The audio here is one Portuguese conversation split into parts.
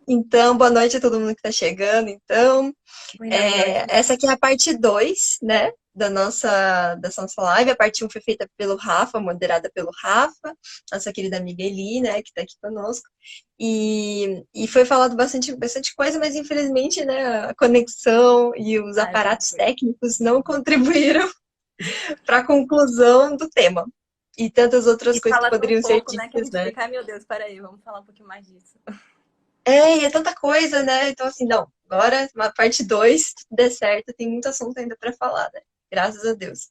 Então, boa noite a todo mundo que está chegando. Então, Buenas noches. essa aqui é a parte 2, né, da nossa live. A parte um foi feita pelo Rafa, moderada pelo Rafa, nossa querida amiga Eli, né, que está aqui conosco. E foi falado bastante coisa, mas infelizmente, né, a conexão e os Ah, eu aparatos concordo. técnicos não contribuíram para a conclusão do tema. E tantas outras E coisas que fala tão poderiam ser pouco, né, que a ditas, gente né? fica, ai meu Deus, peraí, vamos falar um pouquinho mais disso. E é tanta coisa, né? Então, assim, não, agora, uma parte 2, se tudo der certo, tem muito assunto ainda para falar, né? Graças a Deus.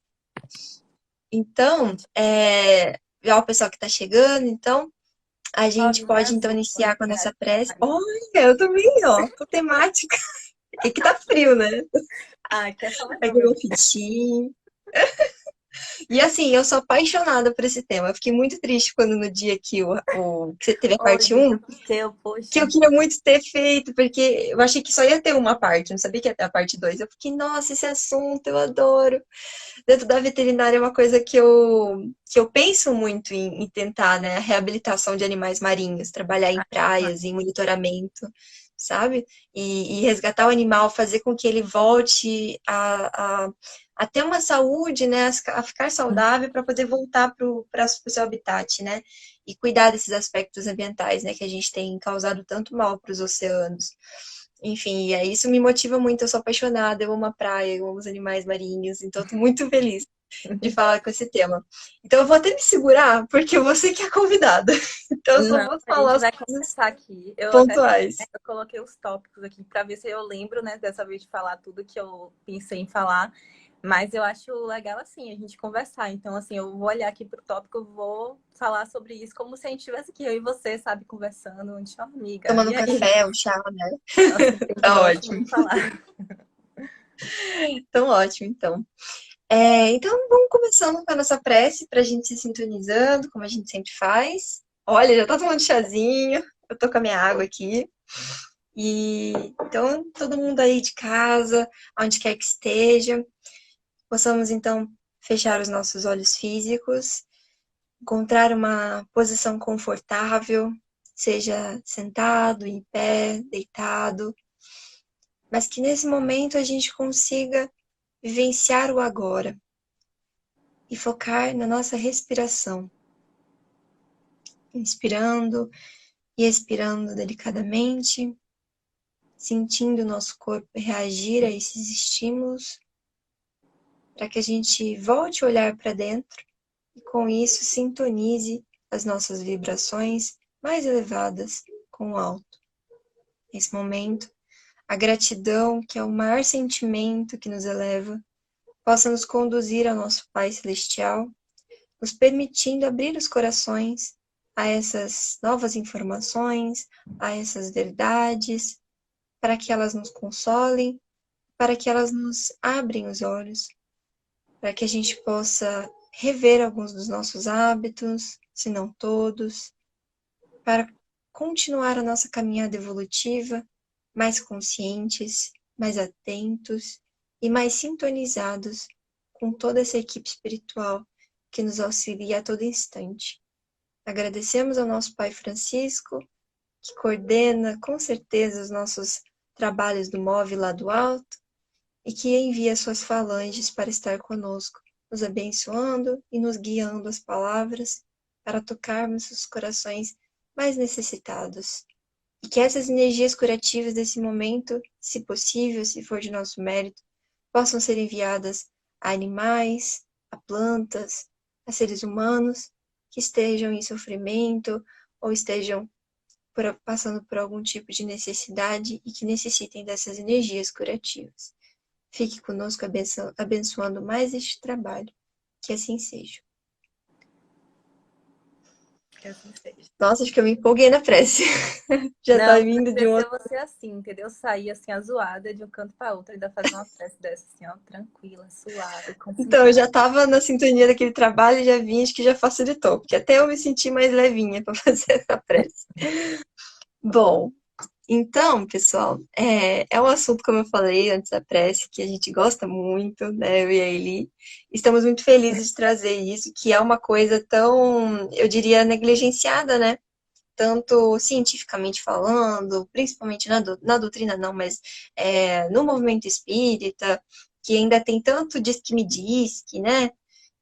Então, Ótimo. já o pessoal que está chegando, então, a Ó, gente vi um pode, então, azul iniciar com a nossa prece. solitário. Olha, eu também, ó, tô temática. É que tá frio, né? Ah, que é só mais ou Aqui meu menos. fitinho. E assim, eu sou apaixonada por esse tema. Eu fiquei muito triste quando no dia que você teve a parte Hoje, um porque eu, que eu poxa, queria muito ter feito, porque eu achei que só ia ter uma parte, não sabia que ia ter a parte 2. Eu fiquei, nossa, esse assunto eu adoro. Dentro da veterinária é uma coisa que eu penso muito em tentar, né? A reabilitação de animais marinhos, trabalhar em praias, em monitoramento, sabe? E resgatar o animal, fazer com que ele volte a ter uma saúde, né? A ficar saudável para poder voltar para o seu habitat, né? E cuidar desses aspectos ambientais, né? Que a gente tem causado tanto mal para os oceanos. Enfim, e aí isso me motiva muito. Eu sou apaixonada, eu amo a praia, eu amo os animais marinhos, então estou muito feliz de falar com esse tema. Então eu vou até me segurar, porque você que é a convidada. Então eu só não, vou a falar gente as vai coisas conversar aqui. Eu até pontuais. eu coloquei os tópicos aqui para ver se eu lembro, né, dessa vez de falar tudo que eu pensei em falar. Mas eu acho legal, assim, a gente conversar. Então, assim, eu vou olhar aqui pro tópico, eu vou falar sobre isso como se a gente estivesse aqui, eu e você, sabe, conversando. A gente, ó, amiga, Tomando e um aí? café, um chá, né? Nossa, que tempo Tá ótimo ótimo. de falar. Então, ótimo, então. Então, vamos começando com a nossa prece, para a gente se sintonizando, como a gente sempre faz. Olha, já tá tomando chazinho, eu tô com a minha água aqui. E então, todo mundo aí de casa, onde quer que esteja, possamos então fechar os nossos olhos físicos, encontrar uma posição confortável, seja sentado, em pé, deitado, mas que nesse momento a gente consiga vivenciar o agora e focar na nossa respiração, inspirando e expirando delicadamente, sentindo o nosso corpo reagir a esses estímulos, para que a gente volte a olhar para dentro e com isso sintonize as nossas vibrações mais elevadas com o alto. Nesse momento, a gratidão, que é o maior sentimento que nos eleva, possa nos conduzir ao nosso Pai Celestial, nos permitindo abrir os corações a essas novas informações, a essas verdades, para que elas nos consolem, para que elas nos abrem os olhos, para que a gente possa rever alguns dos nossos hábitos, se não todos, para continuar a nossa caminhada evolutiva mais conscientes, mais atentos e mais sintonizados com toda essa equipe espiritual que nos auxilia a todo instante. Agradecemos ao nosso Pai Francisco, que coordena com certeza os nossos trabalhos do MOV lá do alto e que envia suas falanges para estar conosco, nos abençoando e nos guiando as palavras para tocarmos os corações mais necessitados. E que essas energias curativas desse momento, se possível, se for de nosso mérito, possam ser enviadas a animais, a plantas, a seres humanos que estejam em sofrimento ou estejam passando por algum tipo de necessidade e que necessitem dessas energias curativas. Fique conosco abençoando mais este trabalho. Que assim seja. Que assim seja. Nossa, acho que eu me empolguei na prece. Já tá Não, mas vindo de um esse eu outro. vou ser assim, entendeu? Sair assim, azoada de um canto para outro, ainda fazer uma prece dessa, assim, ó, tranquila, suave, Então, eu concentrada. já tava na sintonia daquele trabalho e já vim, acho que já facilitou, porque até eu me senti mais levinha para fazer essa prece. Bom, então, pessoal, é um assunto, como eu falei antes da prece, que a gente gosta muito, né, eu e a Eli. Estamos muito felizes de trazer isso, que é uma coisa tão, eu diria, negligenciada, né? tanto cientificamente falando, principalmente na doutrina não, mas no movimento espírita, que ainda tem tanto diz que me diz que, né?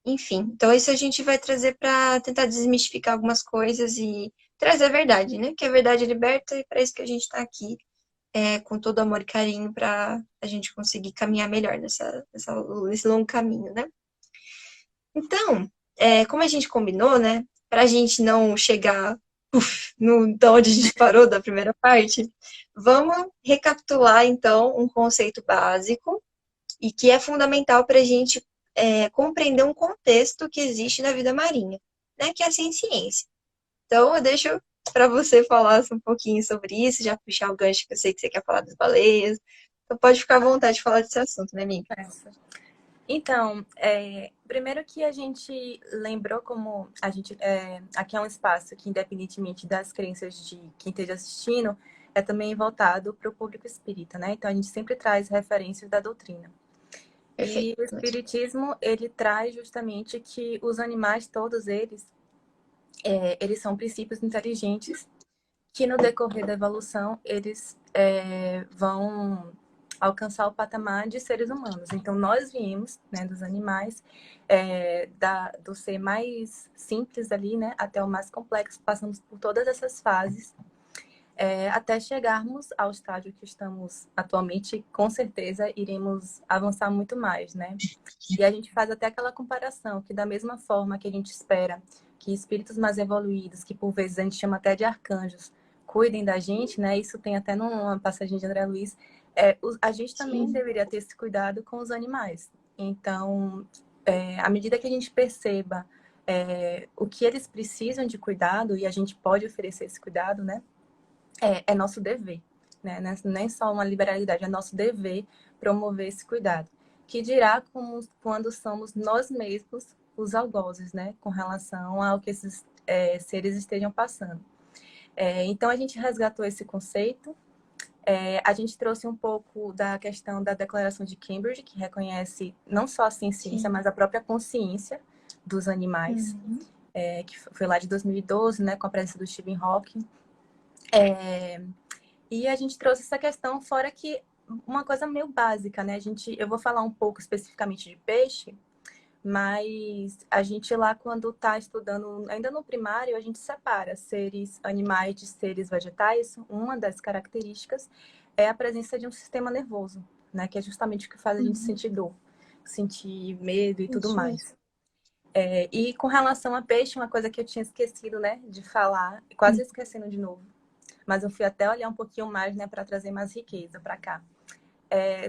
Enfim, então isso a gente vai trazer para tentar desmistificar algumas coisas e trazer a verdade, né? Que a verdade liberta e para isso que a gente está aqui, com todo amor e carinho, para a gente conseguir caminhar melhor nesse longo caminho, né? Então, como a gente combinou, né? Para a gente não chegar da onde a gente parou da primeira parte, vamos recapitular então um conceito básico e que é fundamental para a gente compreender um contexto que existe na vida marinha, né? Que é a ciência. Então, eu deixo para você falar um pouquinho sobre isso, já puxar o gancho que eu sei que você quer falar das baleias. Então, pode ficar à vontade de falar desse assunto, né, amiga? Então, primeiro que a gente lembrou como a gente aqui é um espaço que, independentemente das crenças de quem esteja assistindo, é também voltado para o público espírita, né? Então, a gente sempre traz referências da doutrina. Perfeito. E o espiritismo, ele traz justamente que os animais, todos eles, eles são princípios inteligentes que no decorrer da evolução eles vão alcançar o patamar de seres humanos. Então, nós viemos, né, dos animais, do ser mais simples ali, né, até o mais complexo, passamos por todas essas fases, até chegarmos ao estágio que estamos atualmente, com certeza iremos avançar muito mais, né? E a gente faz até aquela comparação, que da mesma forma que a gente espera que espíritos mais evoluídos, que por vezes a gente chama até de arcanjos, cuidem da gente, né? Isso tem até numa passagem de André Luiz. A gente também deveria ter esse cuidado com os animais. Então, à medida que a gente perceba o que eles precisam de cuidado, e a gente pode oferecer esse cuidado, né? É nosso dever, né? Nem só uma liberalidade, é nosso dever promover esse cuidado. Que dirá quando somos nós mesmos os algozes, né? Com relação ao que esses seres estejam passando. Então, a gente resgatou esse conceito. A gente trouxe um pouco da questão da Declaração de Cambridge, que reconhece não só a ciência, mas a própria consciência dos animais, que foi lá de 2012, né? Com a presença do Stephen Hawking. E a gente trouxe essa questão, fora que uma coisa meio básica, né? Eu vou falar um pouco especificamente de peixe, mas a gente lá, quando está estudando, ainda no primário, a gente separa seres animais de seres vegetais. Uma das características é a presença de um sistema nervoso, né? Que é justamente o que faz a gente sentir dor, sentir medo e tudo mais. E com relação a peixe, uma coisa que eu tinha esquecido, né, de falar, quase esquecendo de novo, mas eu fui até olhar um pouquinho mais, né, para trazer mais riqueza para cá.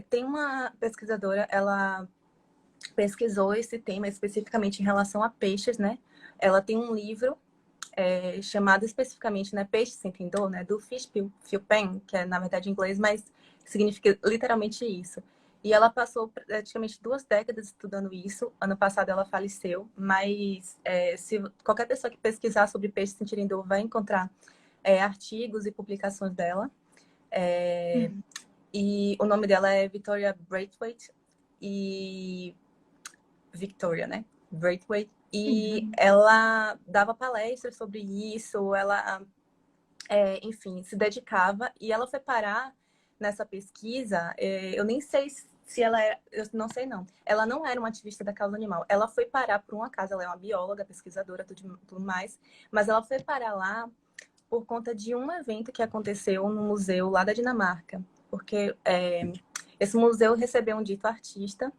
Tem uma pesquisadora, ela pesquisou esse tema especificamente em relação a peixes, né? Ela tem um livro chamado especificamente, né, Peixe Sentem Dor, né, do Fish Feel Pain, que é na verdade em inglês, mas significa literalmente isso. E ela passou praticamente 2 décadas estudando isso. Ano passado ela faleceu, mas se qualquer pessoa que pesquisar sobre peixes sentirem dor vai encontrar artigos e publicações dela. E o nome dela é Victoria Braithwaite. E Victoria, né? Braithwaite. E ela dava palestras sobre isso, ela, enfim, se dedicava. E ela foi parar nessa pesquisa, eu nem sei se ela era, eu não sei não. Ela não era uma ativista da causa animal. Ela foi parar por um acaso, ela é uma bióloga, pesquisadora, tudo mais, mas ela foi parar lá por conta de um evento que aconteceu no museu lá da Dinamarca, porque esse museu recebeu um dito artista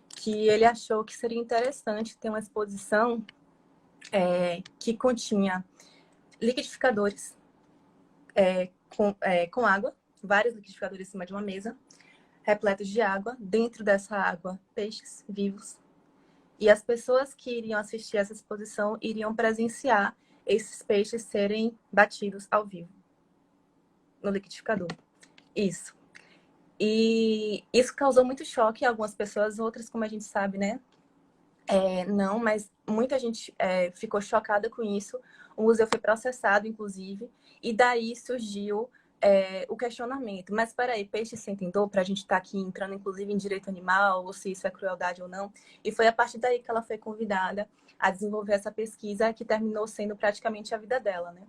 que ele achou que seria interessante ter uma exposição que continha liquidificadores com água, vários liquidificadores em cima de uma mesa, repletos de água, dentro dessa água, peixes vivos. E as pessoas que iriam assistir essa exposição iriam presenciar esses peixes serem batidos ao vivo no liquidificador. Isso. E isso causou muito choque em algumas pessoas, outras, como a gente sabe, né? Não, mas muita gente ficou chocada com isso. O museu foi processado, inclusive, e daí surgiu o questionamento. Mas peraí, peixe sentem dor para a gente estar aqui entrando, inclusive, em direito animal, ou se isso é crueldade ou não. E foi a partir daí que ela foi convidada a desenvolver essa pesquisa, que terminou sendo praticamente a vida dela, né?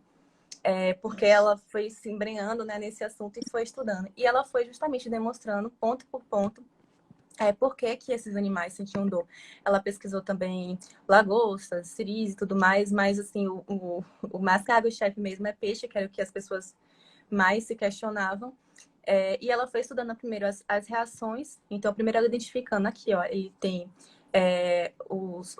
porque ela foi se embrenhando, né, nesse assunto e foi estudando. E ela foi justamente demonstrando, ponto por ponto, por que que esses animais sentiam dor. Ela pesquisou também lagostas, siris e tudo mais, mas assim, o mais cargo-chefe mesmo é peixe, que era o que as pessoas mais se questionavam. E ela foi estudando primeiro as reações. Então, primeiro ela identificando aqui, ó, e tem os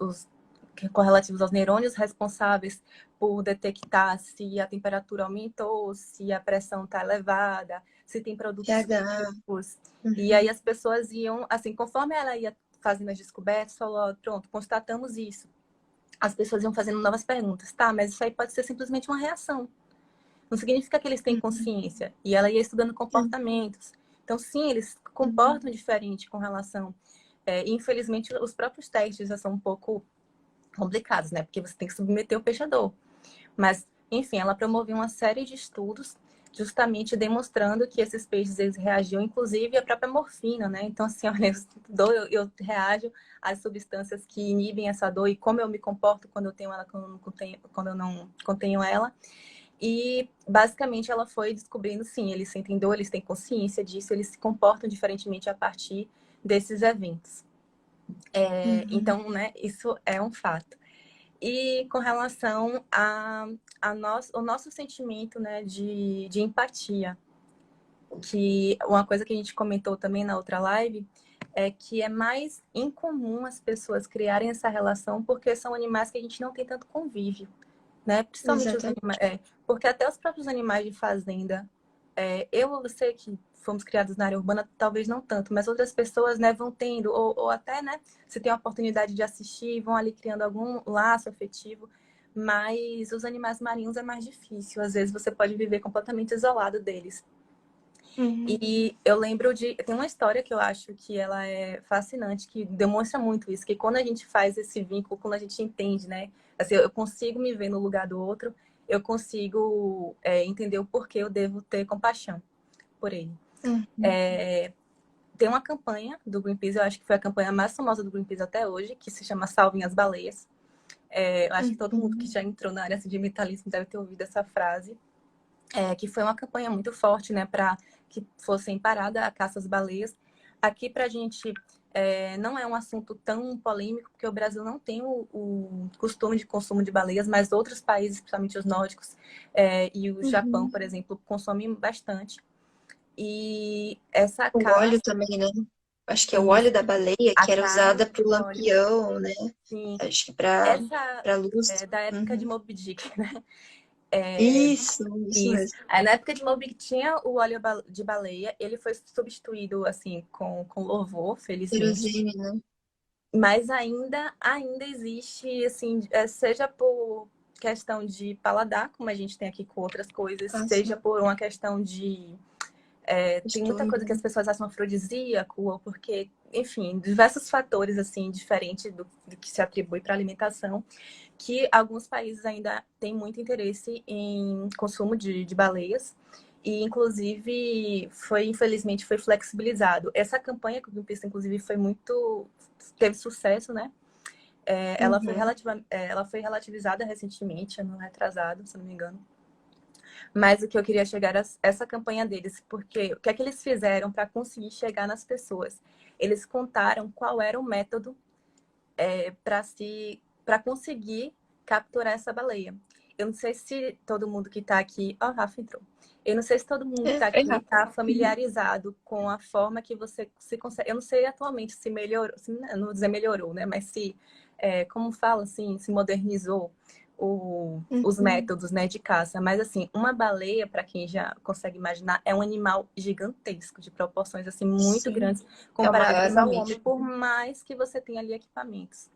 correlativos aos neurônios responsáveis por detectar se a temperatura aumentou, se a pressão está elevada, se tem produtos pH. químicos. E aí Uhum. as pessoas iam, assim, conforme ela ia fazendo as descobertas, falou, pronto, constatamos isso. As pessoas iam fazendo novas perguntas. Tá, mas isso aí pode ser simplesmente uma reação. Não significa que eles têm Uhum. consciência. E ela ia estudando Sim. comportamentos. Então, sim, eles Uhum. comportam diferente com relação. Infelizmente, os próprios testes já são um pouco complicados, né? Porque você tem que submeter o peixador. Mas, enfim, ela promoveu uma série de estudos justamente demonstrando que esses peixes eles reagiam, inclusive, à própria morfina, né? Então, assim, olha, eu reajo às substâncias que inibem essa dor e como eu me comporto quando eu tenho ela, quando eu não contenho ela. E, basicamente, ela foi descobrindo, sim, eles sentem dor, eles têm consciência disso, eles se comportam diferentemente a partir desses eventos. Uhum. Então, né, isso é um fato. E com relação o nosso sentimento, né, de empatia, que uma coisa que a gente comentou também na outra live é que é mais incomum as pessoas criarem essa relação porque são animais que a gente não tem tanto convívio, né? Principalmente os animais, Exatamente. porque até os próprios animais de fazenda, eu ou você que fomos criados na área urbana, talvez não tanto, mas outras pessoas, né, vão tendo, ou até, né, se tem a oportunidade de assistir, vão ali criando algum laço afetivo, mas os animais marinhos é mais difícil, às vezes você pode viver completamente isolado deles. Uhum. E eu lembro tem uma história que eu acho que ela é fascinante, que demonstra muito isso, que quando a gente faz esse vínculo, quando a gente entende, né? Assim, eu consigo me ver no lugar do outro, eu consigo entender o porquê eu devo ter compaixão por ele. Uhum. Tem uma campanha do Greenpeace, eu acho que foi a campanha mais famosa do Greenpeace até hoje, que se chama Salvem as Baleias. Eu acho que todo mundo que Uhum. já entrou na área assim, de ambientalismo deve ter ouvido essa frase. Que foi uma campanha muito forte, né, para que fossem parada a caça às baleias. Aqui para a gente não é um assunto tão polêmico, porque o Brasil não tem o costume de consumo de baleias, mas outros países, principalmente os nórdicos e o Japão, Uhum. por exemplo, consomem bastante. E essa O óleo caça, também, né? Acho que é o óleo isso, da baleia, a que era carne usada para o e o óleo, lampião, né? sim. Acho que para Essa luz. da época de Uhum. Moby Dick, né? É, Isso Isso. mesmo. Aí, na época de Moby tinha o óleo de baleia, ele foi substituído, assim, com louvor, felizmente. Querosene, né? Mas ainda existe, assim, seja por questão de paladar, como a gente tem aqui com outras coisas, Ah, seja sim. por uma questão de tem muita Costume, coisa que né? as pessoas acham afrodisíaco, ou porque, enfim, diversos fatores, assim, diferentes do que se atribui para alimentação, que alguns países ainda têm muito interesse em consumo de baleias. E, inclusive, infelizmente, foi flexibilizado. Essa campanha que o Greenpeace, inclusive, teve sucesso, né? Uhum. Ela foi relativizada recentemente, ano retrasado, se não me engano. Mas o que eu queria chegar a essa campanha deles, porque o que é que eles fizeram para conseguir chegar nas pessoas? Eles contaram qual era o método para conseguir capturar essa baleia. Eu não sei se todo mundo que está aqui. Ó, oh, Rafa entrou. Eu não sei se todo mundo que está Foi aqui rápido. está familiarizado com a forma que você se consegue. Eu não sei atualmente se melhorou, não vou dizer melhorou, né? Mas se, como fala assim, se modernizou os Uhum. métodos, né, de caça. Mas assim, uma baleia, para quem já consegue imaginar, é um animal gigantesco, de proporções assim muito Sim. grandes É o maior comparadas ao homem, mamífero. por mais que você tenha ali equipamentos.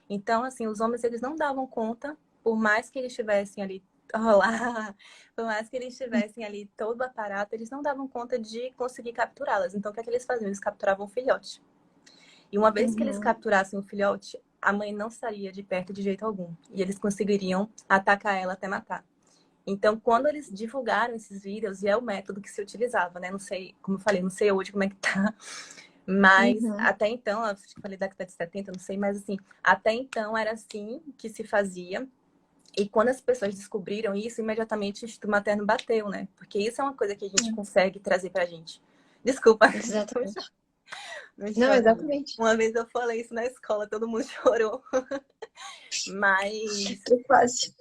Então, assim, os homens eles não davam conta, por mais que eles estivessem ali, olá, por mais que eles estivessem ali todo o aparato, eles não davam conta de conseguir capturá-las. Então, o que é que eles faziam? Eles capturavam um filhote. E uma vez que eles Uhum. capturassem o filhote, a mãe não saía de perto de jeito algum. E eles conseguiriam atacar ela até matar. Então, quando eles divulgaram esses vídeos, e é o método que se utilizava, né? Não sei, como eu falei, não sei hoje como é que tá. Mas Uhum. até então, eu falei da década de 70, não sei, mas assim, até então era assim que se fazia. E quando as pessoas descobriram isso, imediatamente o instinto materno bateu, né? Porque isso é uma coisa que a gente consegue trazer pra gente. Desculpa, Exatamente. não Não, chorando. exatamente. Uma vez eu falei isso na escola, todo mundo chorou. Mas, Eu quase.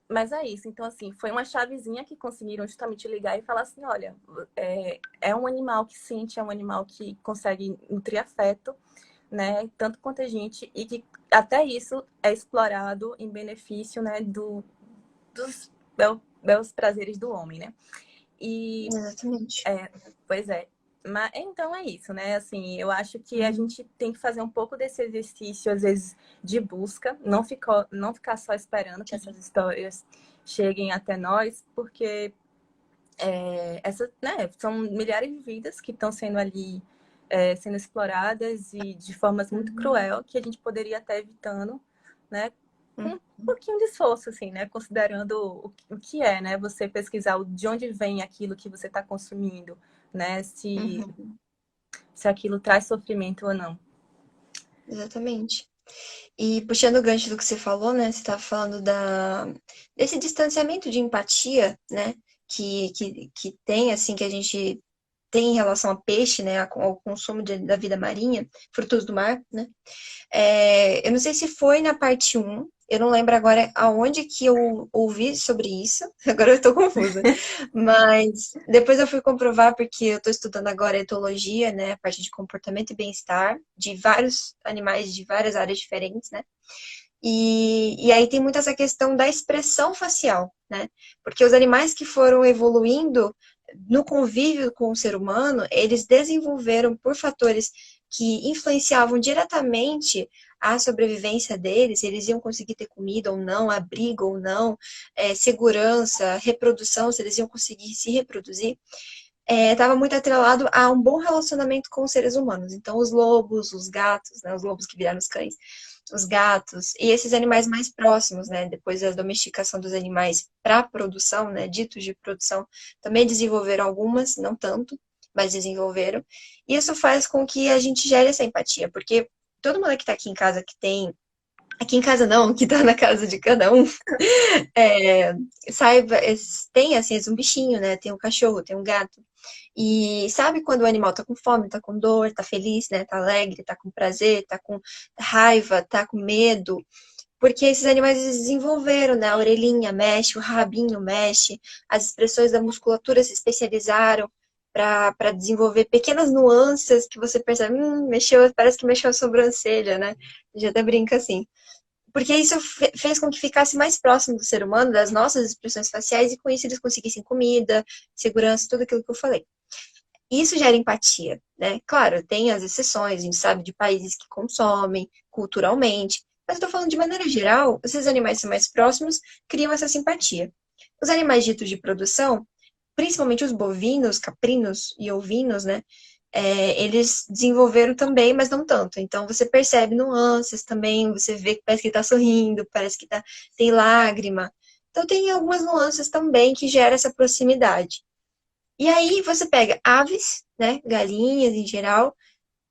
mas é isso. Então, assim, foi uma chavezinha que conseguiram justamente ligar e falar assim, olha, é um animal que sente, é um animal que consegue nutrir afeto, né? Tanto quanto a gente, e que até isso é explorado em benefício, né, dos belos prazeres do homem, né? E, Exatamente. pois é. Mas, então é isso, né? Assim, eu acho que a gente tem que fazer um pouco desse exercício, às vezes, de busca, não ficar só esperando que essas histórias cheguem até nós, porque né, são milhares de vidas que estão sendo ali sendo exploradas e de formas muito cruel que a gente poderia estar evitando, né? Com um pouquinho de esforço, assim, né? Considerando o que é, né? Você pesquisar de onde vem aquilo que você está consumindo, né? Se aquilo traz sofrimento ou não. Exatamente. E puxando o gancho do que você falou, né? Você estava falando desse distanciamento de empatia, né? Que tem, assim, que a gente tem em relação a peixe, né? Ao consumo da vida marinha, frutos do mar, né? Eu não sei se foi na parte um, eu não lembro agora aonde que eu ouvi sobre isso, agora eu tô confusa. Mas depois eu fui comprovar, porque eu tô estudando agora etologia, né? A parte de comportamento e bem-estar de vários animais de várias áreas diferentes, né? E aí tem muito essa questão da expressão facial, né? Porque os animais que foram evoluindo no convívio com o ser humano, eles desenvolveram por fatores que influenciavam diretamente a sobrevivência deles, eles iam conseguir ter comida ou não, abrigo ou não, segurança, reprodução, se eles iam conseguir se reproduzir, estava muito atrelado a um bom relacionamento com os seres humanos. Então, os lobos, os gatos, né, os lobos que viraram os cães, os gatos e esses animais mais próximos, né, depois da domesticação dos animais para produção, né, ditos de produção, também desenvolveram algumas, não tanto, mas desenvolveram. E isso faz com que a gente gere essa empatia, porque todo mundo que está aqui em casa que tem aqui em casa não, que tá na casa de cada um, é, saiba, tem assim, um bichinho, né? Tem um cachorro, tem um gato. E sabe quando o animal tá com fome, tá com dor, tá feliz, né? Tá alegre, tá com prazer, tá com raiva, tá com medo. Porque esses animais desenvolveram, né? A orelhinha mexe, o rabinho mexe, as expressões da musculatura se especializaram para desenvolver pequenas nuances que você percebe, mexeu, parece que mexeu a sobrancelha, né? A gente até brinca assim. Porque isso fez com que ficasse mais próximo do ser humano, das nossas expressões faciais, e com isso eles conseguissem comida, segurança, tudo aquilo que eu falei. Isso gera empatia, né? Claro, tem as exceções, a gente sabe de países que consomem culturalmente, mas eu tô falando de maneira geral, esses animais são mais próximos, criam essa simpatia. Os animais ditos de produção, principalmente os bovinos, caprinos e ovinos, né? Eles desenvolveram também, mas não tanto. Então você percebe nuances também, você vê que parece que está sorrindo, parece que tem lágrima. Então tem algumas nuances também que gera essa proximidade. E aí você pega aves, né, galinhas em geral,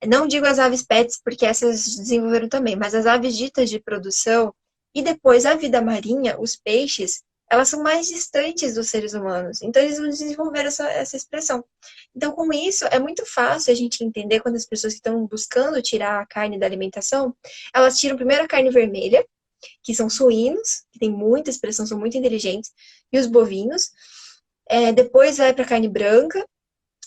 não digo as aves pets, porque essas desenvolveram também, mas as aves ditas de produção e depois a vida marinha, os peixes, elas são mais distantes dos seres humanos. Então, eles não desenvolveram essa expressão. Então, com isso, é muito fácil a gente entender quando as pessoas que estão buscando tirar a carne da alimentação, elas tiram primeiro a carne vermelha, que são suínos, que tem muita expressão, são muito inteligentes, e os bovinos. Depois vai para a carne branca,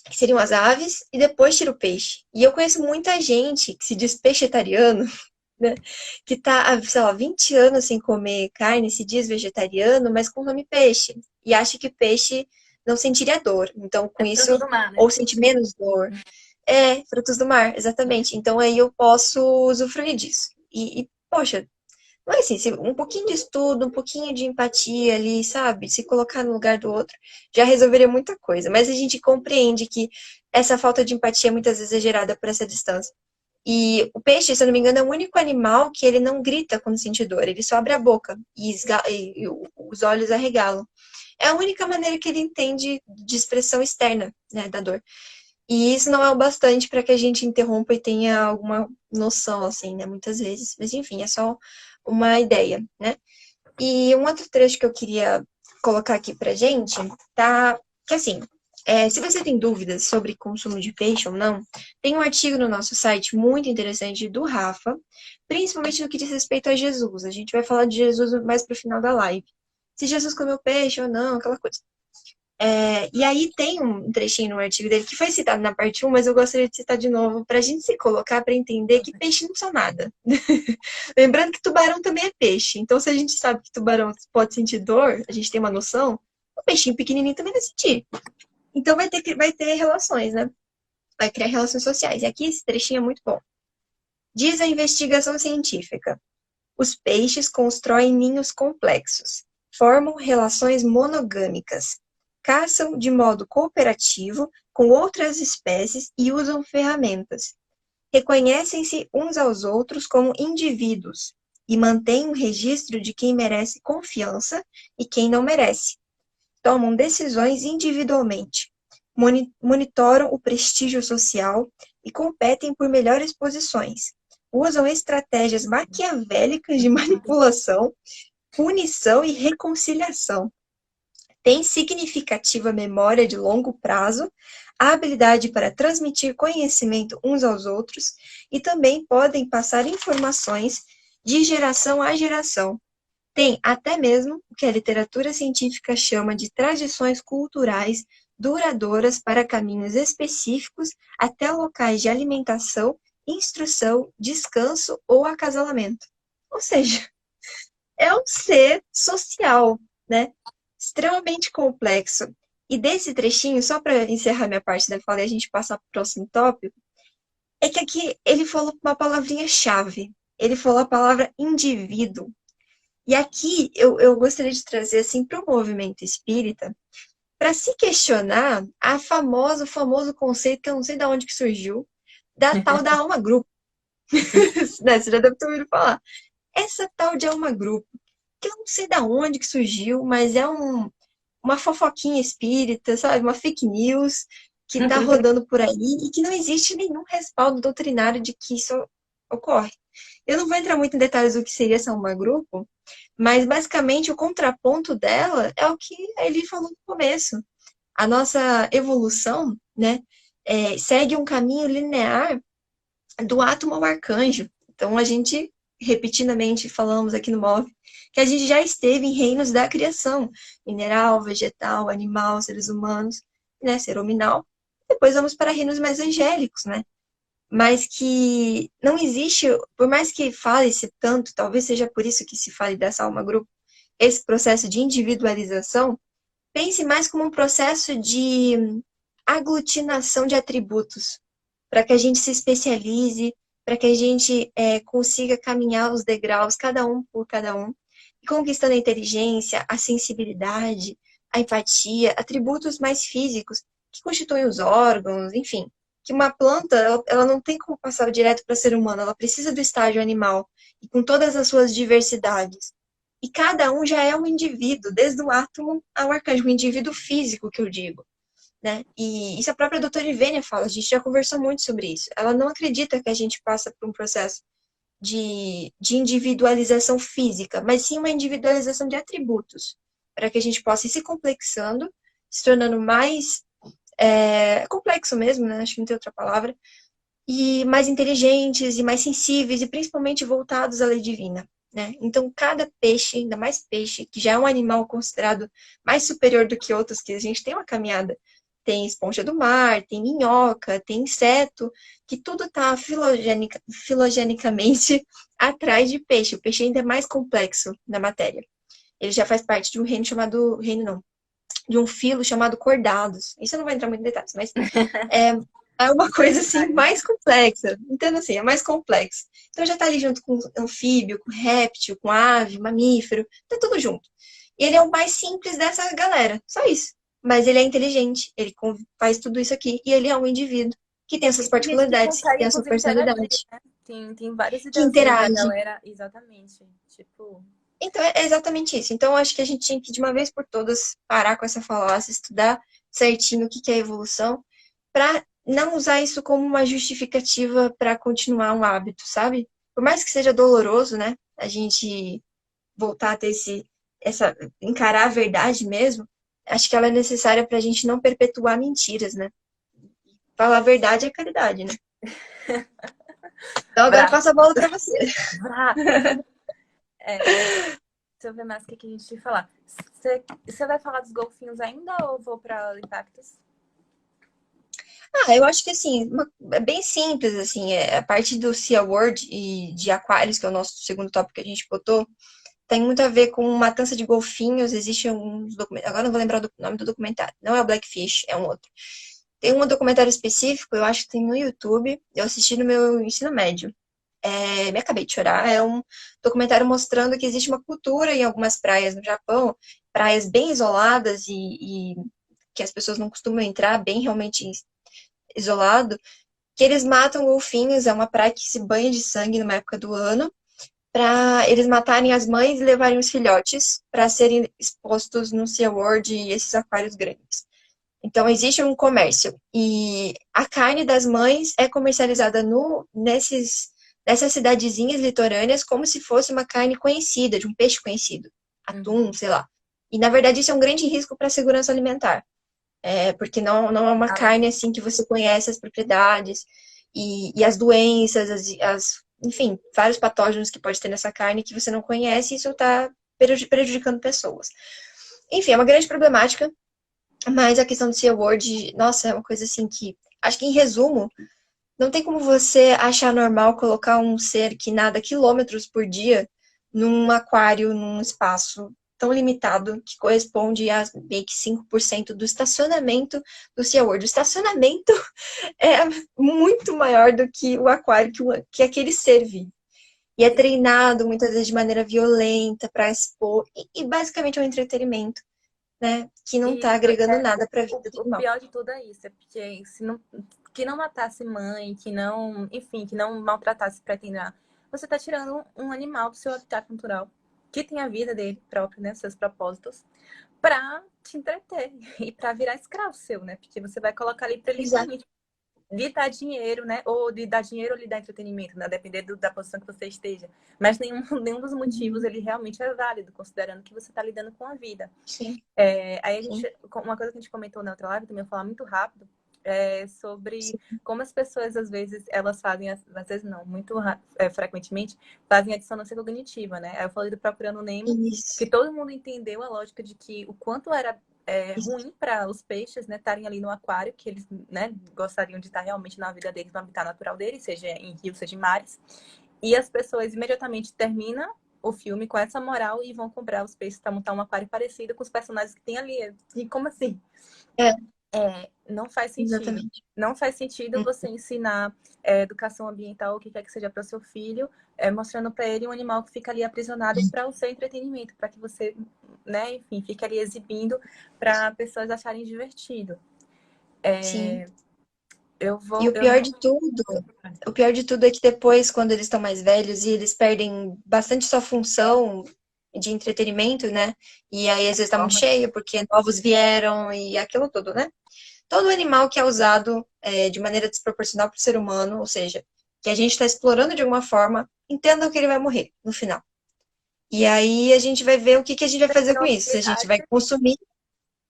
que seriam as aves, e depois tira o peixe. E eu conheço muita gente que se diz peixetariano, né? Que tá, sei lá, 20 anos sem comer carne, se diz vegetariano, mas consome peixe. E acha que peixe não sentiria dor. Então, com É fruto isso, do mar, né? ou sente menos dor. Frutos do mar, exatamente. Então, aí eu posso usufruir disso. Poxa, não é assim, um pouquinho de estudo, um pouquinho de empatia ali, sabe? Se colocar no lugar do outro, já resolveria muita coisa. Mas a gente compreende que essa falta de empatia muitas vezes é gerada por essa distância. E o peixe, se eu não me engano, é o único animal que ele não grita quando sente dor, ele só abre a boca e os olhos arregalam. É a única maneira que ele entende de expressão externa, né, da dor. E isso não é o bastante para que a gente interrompa e tenha alguma noção, assim, né, muitas vezes. Mas enfim, é só uma ideia, né? E um outro trecho que eu queria colocar aqui pra gente, tá? Que assim, se você tem dúvidas sobre consumo de peixe ou não, tem um artigo no nosso site muito interessante do Rafa, principalmente no que diz respeito a Jesus. A gente vai falar de Jesus mais pro final da live. Se Jesus comeu peixe ou não, aquela coisa. E aí tem um trechinho no artigo dele que foi citado na parte 1, mas eu gostaria de citar de novo para a gente se colocar para entender que peixe não são nada. Lembrando que tubarão também é peixe. Então, se a gente sabe que tubarão pode sentir dor, a gente tem uma noção, o peixinho pequenininho também vai sentir. Então, vai ter relações, né? Vai criar relações sociais. E aqui esse trechinho é muito bom. Diz a investigação científica: os peixes constroem ninhos complexos, formam relações monogâmicas, caçam de modo cooperativo com outras espécies e usam ferramentas. Reconhecem-se uns aos outros como indivíduos e mantêm um registro de quem merece confiança e quem não merece. Tomam decisões individualmente, monitoram o prestígio social e competem por melhores posições. Usam estratégias maquiavélicas de manipulação, punição e reconciliação. Têm significativa memória de longo prazo, a habilidade para transmitir conhecimento uns aos outros e também podem passar informações de geração a geração. Tem até mesmo o que a literatura científica chama de tradições culturais duradouras para caminhos específicos até locais de alimentação, instrução, descanso ou acasalamento. Ou seja, é um ser social, né? Extremamente complexo. E desse trechinho, só para encerrar minha parte da fala e a gente passar para o próximo tópico, é que aqui ele falou uma palavrinha-chave. Ele falou a palavra indivíduo. E aqui eu gostaria de trazer assim para o movimento espírita, para se questionar o famoso conceito, que eu não sei de onde que surgiu, da tal da alma grupo. Né? Você já deve ter ouvido falar. Essa tal de alma grupo, que eu não sei de onde que surgiu, mas é uma fofoquinha espírita, sabe? Uma fake news que está rodando por aí e que não existe nenhum respaldo doutrinário de que isso ocorre. Eu não vou entrar muito em detalhes do que seria essa alma grupo, mas basicamente o contraponto dela é o que ele falou no começo. A nossa evolução, né, segue um caminho linear do átomo ao arcanjo. Então a gente, repetidamente falamos aqui no MOV, que a gente já esteve em reinos da criação, mineral, vegetal, animal, seres humanos, né, serominal. Depois vamos para reinos mais angélicos, né? Mas que não existe, por mais que fale-se tanto, talvez seja por isso que se fale dessa alma grupo, esse processo de individualização, pense mais como um processo de aglutinação de atributos, para que a gente se especialize, para que a gente consiga caminhar os degraus, cada um por cada um, e conquistando a inteligência, a sensibilidade, a empatia, atributos mais físicos, que constituem os órgãos, enfim. Que uma planta, ela não tem como passar direto para ser humano, ela precisa do estágio animal, e com todas as suas diversidades. E cada um já é um indivíduo, desde o átomo ao arcanjo, um indivíduo físico, que eu digo. Né? E isso a própria doutora Ivênia fala, a gente já conversou muito sobre isso. Ela não acredita que a gente passa por um processo de individualização física, mas sim uma individualização de atributos, para que a gente possa ir se complexando, se tornando mais complexo mesmo, né? Acho que não tem outra palavra, e mais inteligentes e mais sensíveis e principalmente voltados à lei divina. Né? Então, cada peixe, ainda mais peixe, que já é um animal considerado mais superior do que outros, que a gente tem uma caminhada, tem esponja do mar, tem minhoca, tem inseto, que tudo está filogenicamente atrás de peixe. O peixe ainda é mais complexo na matéria. Ele já faz parte de um reino chamado, de um filo chamado cordados. Isso eu não vou entrar muito em detalhes, mas é uma coisa assim mais complexa. Então, assim, é mais complexo. Então já está ali junto com anfíbio, com réptil, com ave, mamífero, tá tudo junto. E ele é o mais simples dessa galera, só isso. Mas ele é inteligente, ele faz tudo isso aqui, e ele é um indivíduo que tem essas particularidades, que tem a sua personalidade. Né? Tem vários que ideias da interage. galera, exatamente. Tipo. Então, é exatamente isso. Então, acho que a gente tinha que, de uma vez por todas, parar com essa falácia, estudar certinho o que é evolução, para não usar isso como uma justificativa para continuar um hábito, sabe? Por mais que seja doloroso, né? a gente voltar a ter encarar a verdade mesmo, acho que ela é necessária para a gente não perpetuar mentiras, né? Falar a verdade é caridade, né? Então agora Brá, passa a bola para você. brá. É, deixa eu ver mais o que a gente vai falar. Você vai falar dos golfinhos ainda ou vou para impactos? Ah, eu acho que assim, é bem simples, assim, a parte do Sea World e de aquários, que é o nosso segundo tópico que a gente botou, tem muito a ver com matança de golfinhos. Existe uns documentários, agora não vou lembrar o nome do documentário, não é o Blackfish, é um outro. Tem um documentário específico, eu acho que tem no YouTube, eu assisti no meu ensino médio. Me acabei de chorar. É um documentário mostrando que existe uma cultura em algumas praias no Japão, praias bem isoladas e que as pessoas não costumam entrar, bem realmente isolado, que eles matam golfinhos. É uma praia que se banha de sangue numa época do ano, para eles matarem as mães e levarem os filhotes para serem expostos no SeaWorld e esses aquários grandes. Então, existe um comércio. E a carne das mães é comercializada nessas cidadezinhas litorâneas como se fosse uma carne conhecida, de um peixe conhecido. Uhum. Atum, sei lá. E, na verdade, isso é um grande risco para a segurança alimentar. Porque não é uma Ah, mas carne assim que você conhece as propriedades e as doenças, enfim, vários patógenos que pode ter nessa carne que você não conhece, e isso está prejudicando pessoas. Enfim, é uma grande problemática, mas a questão do Sea World, nossa, é uma coisa assim que, acho que em resumo, não tem como você achar normal colocar um ser que nada quilômetros por dia num aquário, num espaço tão limitado, que corresponde a meio que 5% do estacionamento do SeaWorld. O estacionamento é muito maior do que o aquário que aquele ser vive. E é treinado muitas vezes de maneira violenta para expor, e basicamente é um entretenimento, né? Que não está isso, agregando nada para a vida o normal. pior de tudo é isso, é porque se não, que não matasse mãe, que não, enfim, que não maltratasse para treinar, você está tirando um animal do seu habitat natural, que tem a vida dele próprio, né, seus propósitos, para te entreter e para virar escravo seu, né? Porque você vai colocar ali para Exato. literalmente lhe dar dinheiro, né? Ou lhe dar dinheiro ou lhe dar entretenimento, né? Dependendo da posição que você esteja. Mas nenhum dos motivos ele realmente é válido, considerando que você está lidando com a vida. Sim, Aí sim, uma coisa que a gente comentou na outra live, também vou falar muito rápido, sobre sim. como as pessoas, às vezes, elas fazem, às vezes não, muito frequentemente, fazem a dissonância cognitiva, né? Aí eu falei do Procurando Nemo, que Isso. todo mundo entendeu a lógica de que o quanto era Isso. ruim para os peixes, né, estarem ali no aquário, que eles, né, gostariam de estar realmente na vida deles, no habitat natural deles, seja em rios, seja em mares. E as pessoas imediatamente terminam o filme com essa moral e vão comprar os peixes para montar um aquário parecido com os personagens que tem ali. E como assim? É, Não faz sentido. exatamente. Não faz sentido Hum, você ensinar educação ambiental, o que quer que seja para o seu filho, mostrando para ele um animal que fica ali aprisionado para o seu entretenimento, para que você, né, enfim, fique ali exibindo para pessoas acharem divertido. sim. Eu E vou, eu o pior de tudo é que depois, quando eles estão mais velhos e eles perdem bastante sua função de entretenimento, né? E aí às vezes tá muito forma, cheio porque novos vieram e aquilo tudo, né? Todo animal que é usado de maneira desproporcional para o ser humano, ou seja, que a gente está explorando de alguma forma, entendam que ele vai morrer no final. E aí a gente vai ver o que a gente vai fazer com isso. Se a gente vai consumir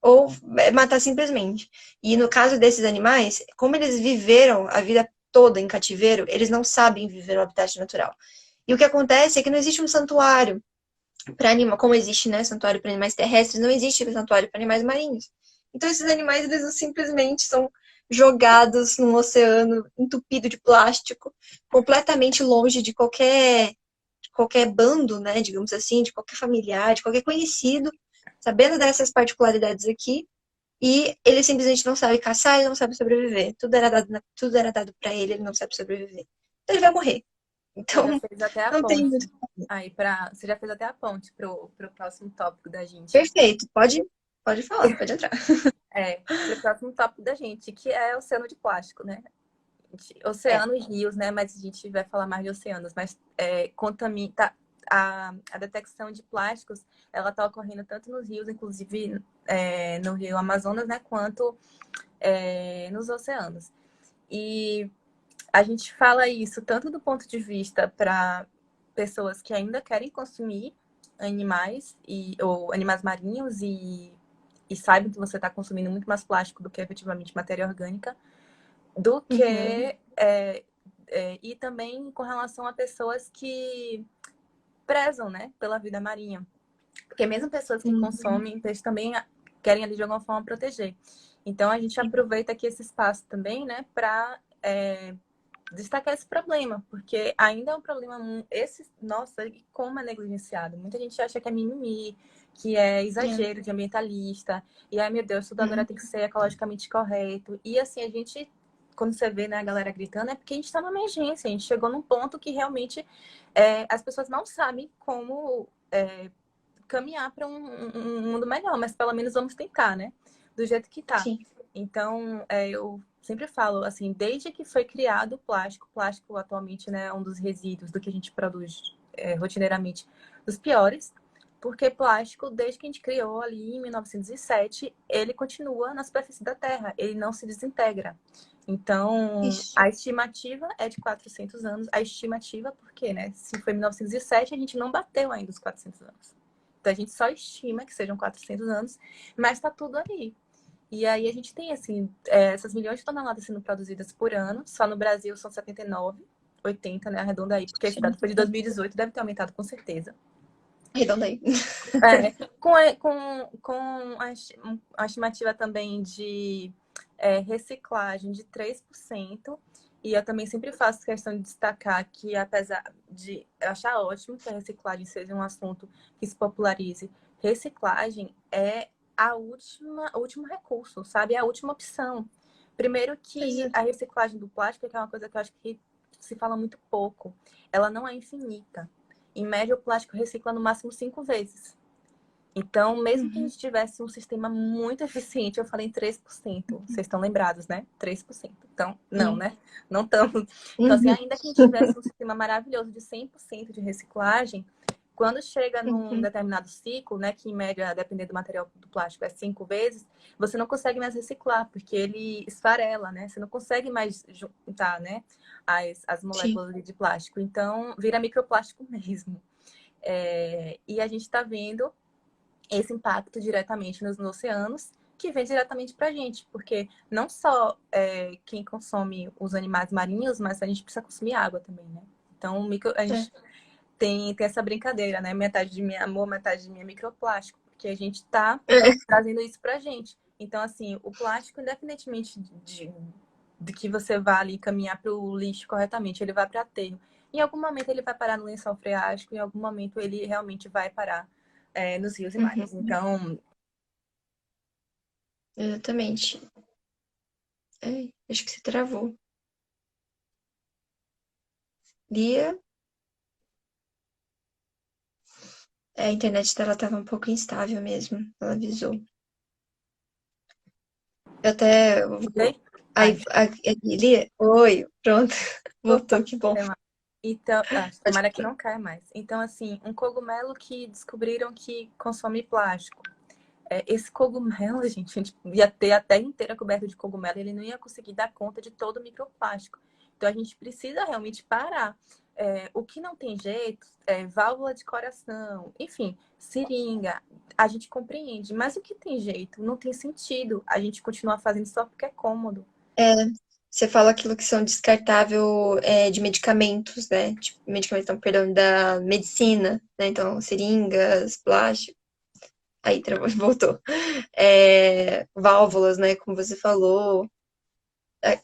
ou matar simplesmente. E no caso desses animais, como eles viveram a vida toda em cativeiro, eles não sabem viver no habitat natural. E o que acontece é que não existe um santuário para animais, como existe, né, santuário para animais terrestres, não existe santuário para animais marinhos. Então esses animais eles simplesmente são jogados num oceano entupido de plástico, completamente longe de qualquer bando, né, digamos assim, de qualquer familiar, de qualquer conhecido, sabendo dessas particularidades aqui, e ele simplesmente não sabe caçar e não sabe sobreviver. Tudo era dado para ele, ele não sabe sobreviver. Então ele vai morrer. você já Então fez até a não tem ponte. muito. Aí, você já fez até a ponte pro próximo tópico da gente. Perfeito. Pode falar, pode entrar. Pro próximo tópico da gente, que é oceano de plástico, né? É, Oceanos, rios, né? Mas a gente vai falar mais de oceanos, mas contamina, a detecção de plásticos, ela está ocorrendo tanto nos rios, inclusive no Rio Amazonas, né? Quanto nos oceanos. E a gente fala isso tanto do ponto de vista para pessoas que ainda querem consumir animais ou animais marinhos e saibam que você está consumindo muito mais plástico do que efetivamente matéria orgânica, do que Uhum. e também com relação a pessoas que prezam, né, pela vida marinha. Porque mesmo pessoas que Uhum. consomem peixe também querem ali de alguma forma proteger. Então a gente aproveita aqui esse espaço também, né, para destacar esse problema, porque ainda é um problema nossa, como é negligenciado. Muita gente acha que é mimimi, que é exagero de ambientalista, e ai meu Deus, tudo agora Uhum. tem que ser ecologicamente correto. E assim, a gente, quando você vê, né, a galera gritando, é porque a gente está numa emergência, a gente chegou num ponto que realmente as pessoas não sabem como caminhar para um mundo melhor, mas pelo menos vamos tentar, né? Do jeito que tá. Sim. Então, eu sempre falo, assim, desde que foi criado o plástico atualmente, né, é um dos resíduos do que a gente produz rotineiramente, dos piores, porque plástico, desde que a gente criou ali em 1907, ele continua na superfície da Terra, ele não se desintegra. Então, Isso. a estimativa é de 400 anos. A estimativa, porque, né? Se foi 1907, a gente não bateu ainda os 400 anos. Então, a gente só estima que sejam 400 anos, mas está tudo aí. E aí, a gente tem, assim, essas milhões de toneladas sendo produzidas por ano. Só no Brasil são 79, 80, né? Arredonda aí, porque esse Sim. dado foi de 2018, deve ter aumentado com certeza. Arredondei. É, com a estimativa também de reciclagem de 3%. E eu também sempre faço questão de destacar que, apesar de eu achar ótimo que a reciclagem seja um assunto que se popularize, reciclagem é o último recurso, sabe? É a última opção. Primeiro Pois que é. a reciclagem do plástico, que é uma coisa que eu acho que se fala muito pouco, ela não é infinita. Em média, o plástico recicla no máximo 5 vezes. Então, mesmo que a Uhum. gente tivesse um sistema muito eficiente, eu falei em 3%. Vocês estão lembrados, né? 3%. Então, não, Sim. né? Não estamos. Então, assim, Uhum. ainda que a gente tivesse um sistema maravilhoso de 100% de reciclagem, quando chega num Uhum. determinado ciclo, né, que em média, dependendo do material do plástico, é 5 vezes, você não consegue mais reciclar, porque ele esfarela, né? Você não consegue mais juntar, né, as Sim. moléculas de plástico. Então, vira microplástico mesmo. E a gente está vendo esse impacto diretamente nos oceanos, que vem diretamente para a gente, porque não só quem consome os animais marinhos, mas a gente precisa consumir água também, né? Então, a É. gente tem essa brincadeira, né? Metade de mim é amor, metade de mim é microplástico, porque a gente está É. trazendo isso para a gente. Então, assim, o plástico, independentemente de que você vá ali caminhar para o lixo corretamente, ele vai para aterro. Em algum momento ele vai parar no lençol freático, em algum momento ele realmente vai parar nos rios e mares. Uhum. Então, Exatamente. É, acho que você travou. Lia, a internet dela estava um pouco instável mesmo. Ela avisou. Eu até. ok? Ai, Aí, Lia, oi, pronto. opa, Voltou, que bom. então, Pode tomara que falar. não caia mais. Então, assim, um cogumelo que descobriram que consome plástico. Esse cogumelo, gente, a gente ia ter a terra inteira coberta de cogumelo, ele não ia conseguir dar conta de todo o microplástico. Então, a gente precisa realmente parar. O que não tem jeito, válvula de coração, enfim, seringa, a gente compreende. Mas o que tem jeito? Não tem sentido a gente continuar fazendo só porque é cômodo. É, você fala aquilo que são descartável de medicamentos, né? Tipo, medicamentos, não, perdão, da medicina, né? Então, seringas, plástico. Aí, travou, voltou. Válvulas, né? Como você falou.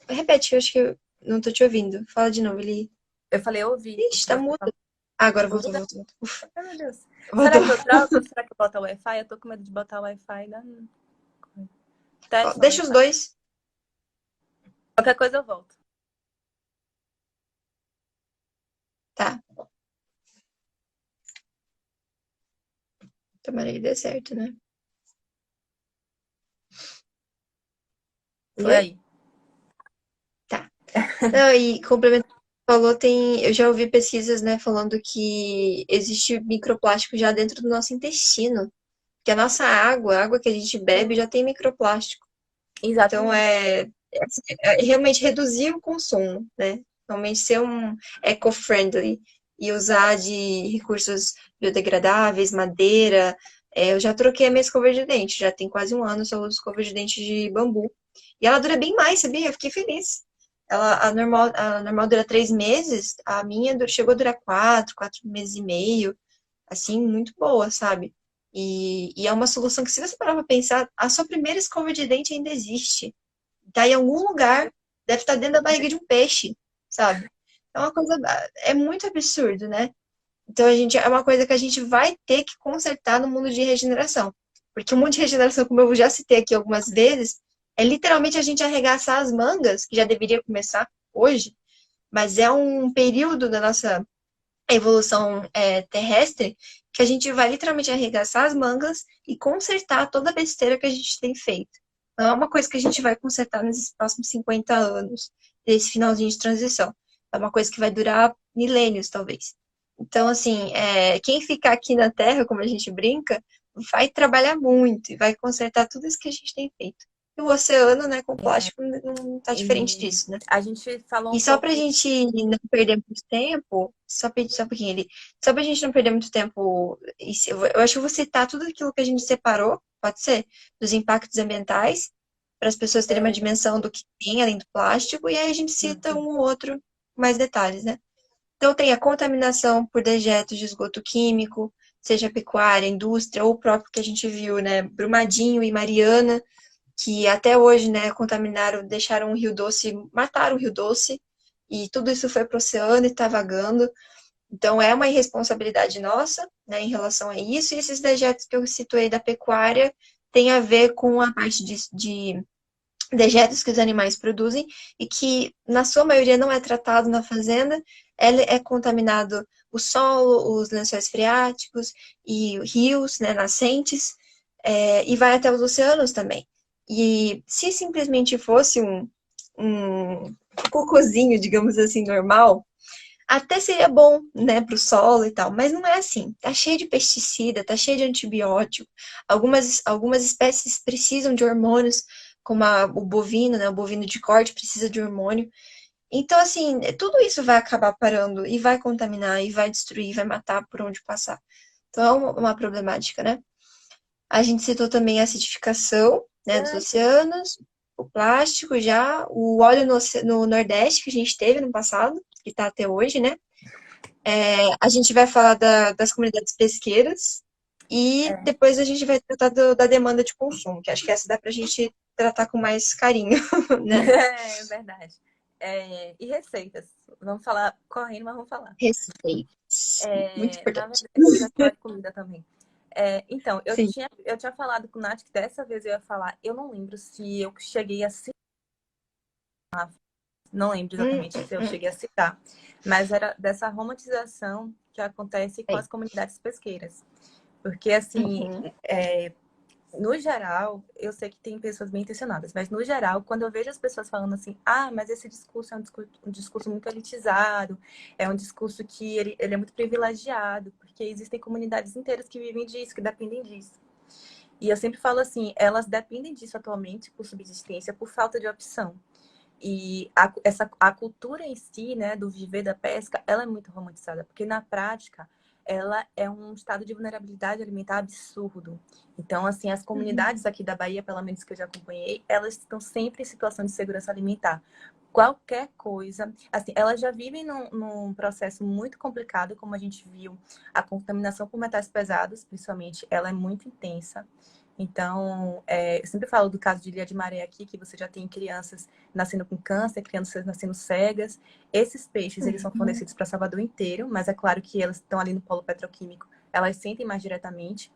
Repete, eu acho que eu não tô te ouvindo. Fala de novo, ele. Eu falei, eu ouvi o Ixi, que tá você mudo. falou. Ah, agora Ouvi, voltou, né? voltou, voltou. Ai, meu Deus. Será Voltou. que eu troco ou será que eu boto o Wi-Fi? Eu tô com medo de botar o Wi-Fi. Ó, Teste o deixa os Wi-Fi. dois. Qualquer coisa eu volto. Tá, tomara que dê certo, né? E Foi? aí? Tá. Não, e complementando o que você falou, eu já ouvi pesquisas, né, falando que existe microplástico já dentro do nosso intestino. Que a nossa água, a água que a gente bebe, Sim, já tem microplástico. Então, exatamente. realmente reduzir o consumo, né? Realmente ser um eco-friendly. e usar de recursos biodegradáveis, madeira. Eu já troquei a minha escova de dente, já tem quase um ano, só uso escova de dente de bambu. E ela dura bem mais, sabia? Eu fiquei feliz. A normal dura 3 meses, a minha chegou a durar 4 meses e meio, assim, muito boa, sabe? E é uma solução que, se você parar pra pensar, a sua primeira escova de dente ainda existe. Tá em algum lugar, deve estar dentro da barriga de um peixe, sabe? É uma coisa, é muito absurdo, né? Então é uma coisa que a gente vai ter que consertar no mundo de regeneração. Porque o mundo de regeneração, como eu já citei aqui algumas vezes, é literalmente a gente arregaçar as mangas, que já deveria começar hoje, mas é um período da nossa evolução terrestre que a gente vai literalmente arregaçar as mangas e consertar toda a besteira que a gente tem feito. Não é uma coisa que a gente vai consertar nesses próximos 50 anos, desse finalzinho de transição. É uma coisa que vai durar milênios, talvez. Então, assim, quem ficar aqui na Terra, como a gente brinca, vai trabalhar muito e vai consertar tudo isso que a gente tem feito. E o oceano, né, com plástico, não está diferente E disso, né? a gente falou E um só pra pouco. gente não perder muito tempo, só um pouquinho ali, só pra gente não perder muito tempo, eu acho que eu vou citar tudo aquilo que a gente separou, pode ser? Dos impactos ambientais, para as pessoas terem uma É, dimensão do que tem além do plástico, e aí a gente cita uhum. um ou outro com mais detalhes, né? Então tem a contaminação por dejetos de esgoto químico, seja pecuária, indústria, ou o próprio que a gente viu, né? Brumadinho e Mariana, que até hoje, né, contaminaram, deixaram o Rio Doce, mataram o Rio Doce, e tudo isso foi para o oceano e está vagando. Então, é uma irresponsabilidade nossa, né, em relação a isso, e esses dejetos que eu situei da pecuária tem a ver com a parte de dejetos que os animais produzem e que, na sua maioria, não é tratado na fazenda, é contaminado o solo, os lençóis freáticos e rios, né, nascentes, e vai até os oceanos também. E se simplesmente fosse um cocôzinho, digamos assim, normal, até seria bom, né, para o solo e tal, mas não é assim. Tá cheio de pesticida, tá cheio de antibiótico. Algumas espécies precisam de hormônios, como o bovino, né, o bovino de corte precisa de hormônio. Então, assim, tudo isso vai acabar parando e vai contaminar, e vai destruir, vai matar por onde passar. Então, é uma problemática, né? A gente citou também a acidificação, né, dos oceanos, o plástico já, o óleo no Nordeste que a gente teve no passado, que está até hoje, né? A gente vai falar das comunidades pesqueiras e depois a gente vai tratar da demanda de consumo, que acho que essa dá para a gente tratar com mais carinho, né? É verdade. E receitas. Vamos falar correndo, mas vamos falar. Receitas. Muito Na importante. verdade, a gente vai falar de comida também. Então, Sim. eu tinha falado com o Nath que dessa vez eu ia falar. Eu não lembro se eu cheguei a citar. Não lembro exatamente se eu cheguei a citar. Mas era dessa romantização que acontece com Aí. as comunidades pesqueiras. Porque, assim, Uhum. no geral, eu sei que tem pessoas bem intencionadas, mas no geral, quando eu vejo as pessoas falando assim, ah, mas esse discurso é um discurso muito elitizado, é um discurso que ele é muito privilegiado, porque existem comunidades inteiras que vivem disso, que dependem disso. E eu sempre falo assim, elas dependem disso atualmente por subsistência, por falta de opção. E a cultura em si, né, do viver da pesca, ela é muito romantizada, porque na prática ela é um estado de vulnerabilidade alimentar absurdo. Então, assim, as Uhum. comunidades aqui da Bahia, pelo menos que eu já acompanhei, elas estão sempre em situação de segurança alimentar. Qualquer coisa, assim, elas já vivem num processo muito complicado, como a gente viu, a contaminação por metais pesados, principalmente, ela é muito intensa. Então, eu sempre falo do caso de Ilha de Maré aqui, que você já tem crianças nascendo com câncer, crianças nascendo cegas. Esses peixes, eles são Uhum. fornecidos para Salvador inteiro, mas é claro que elas estão ali no polo petroquímico, elas sentem mais diretamente.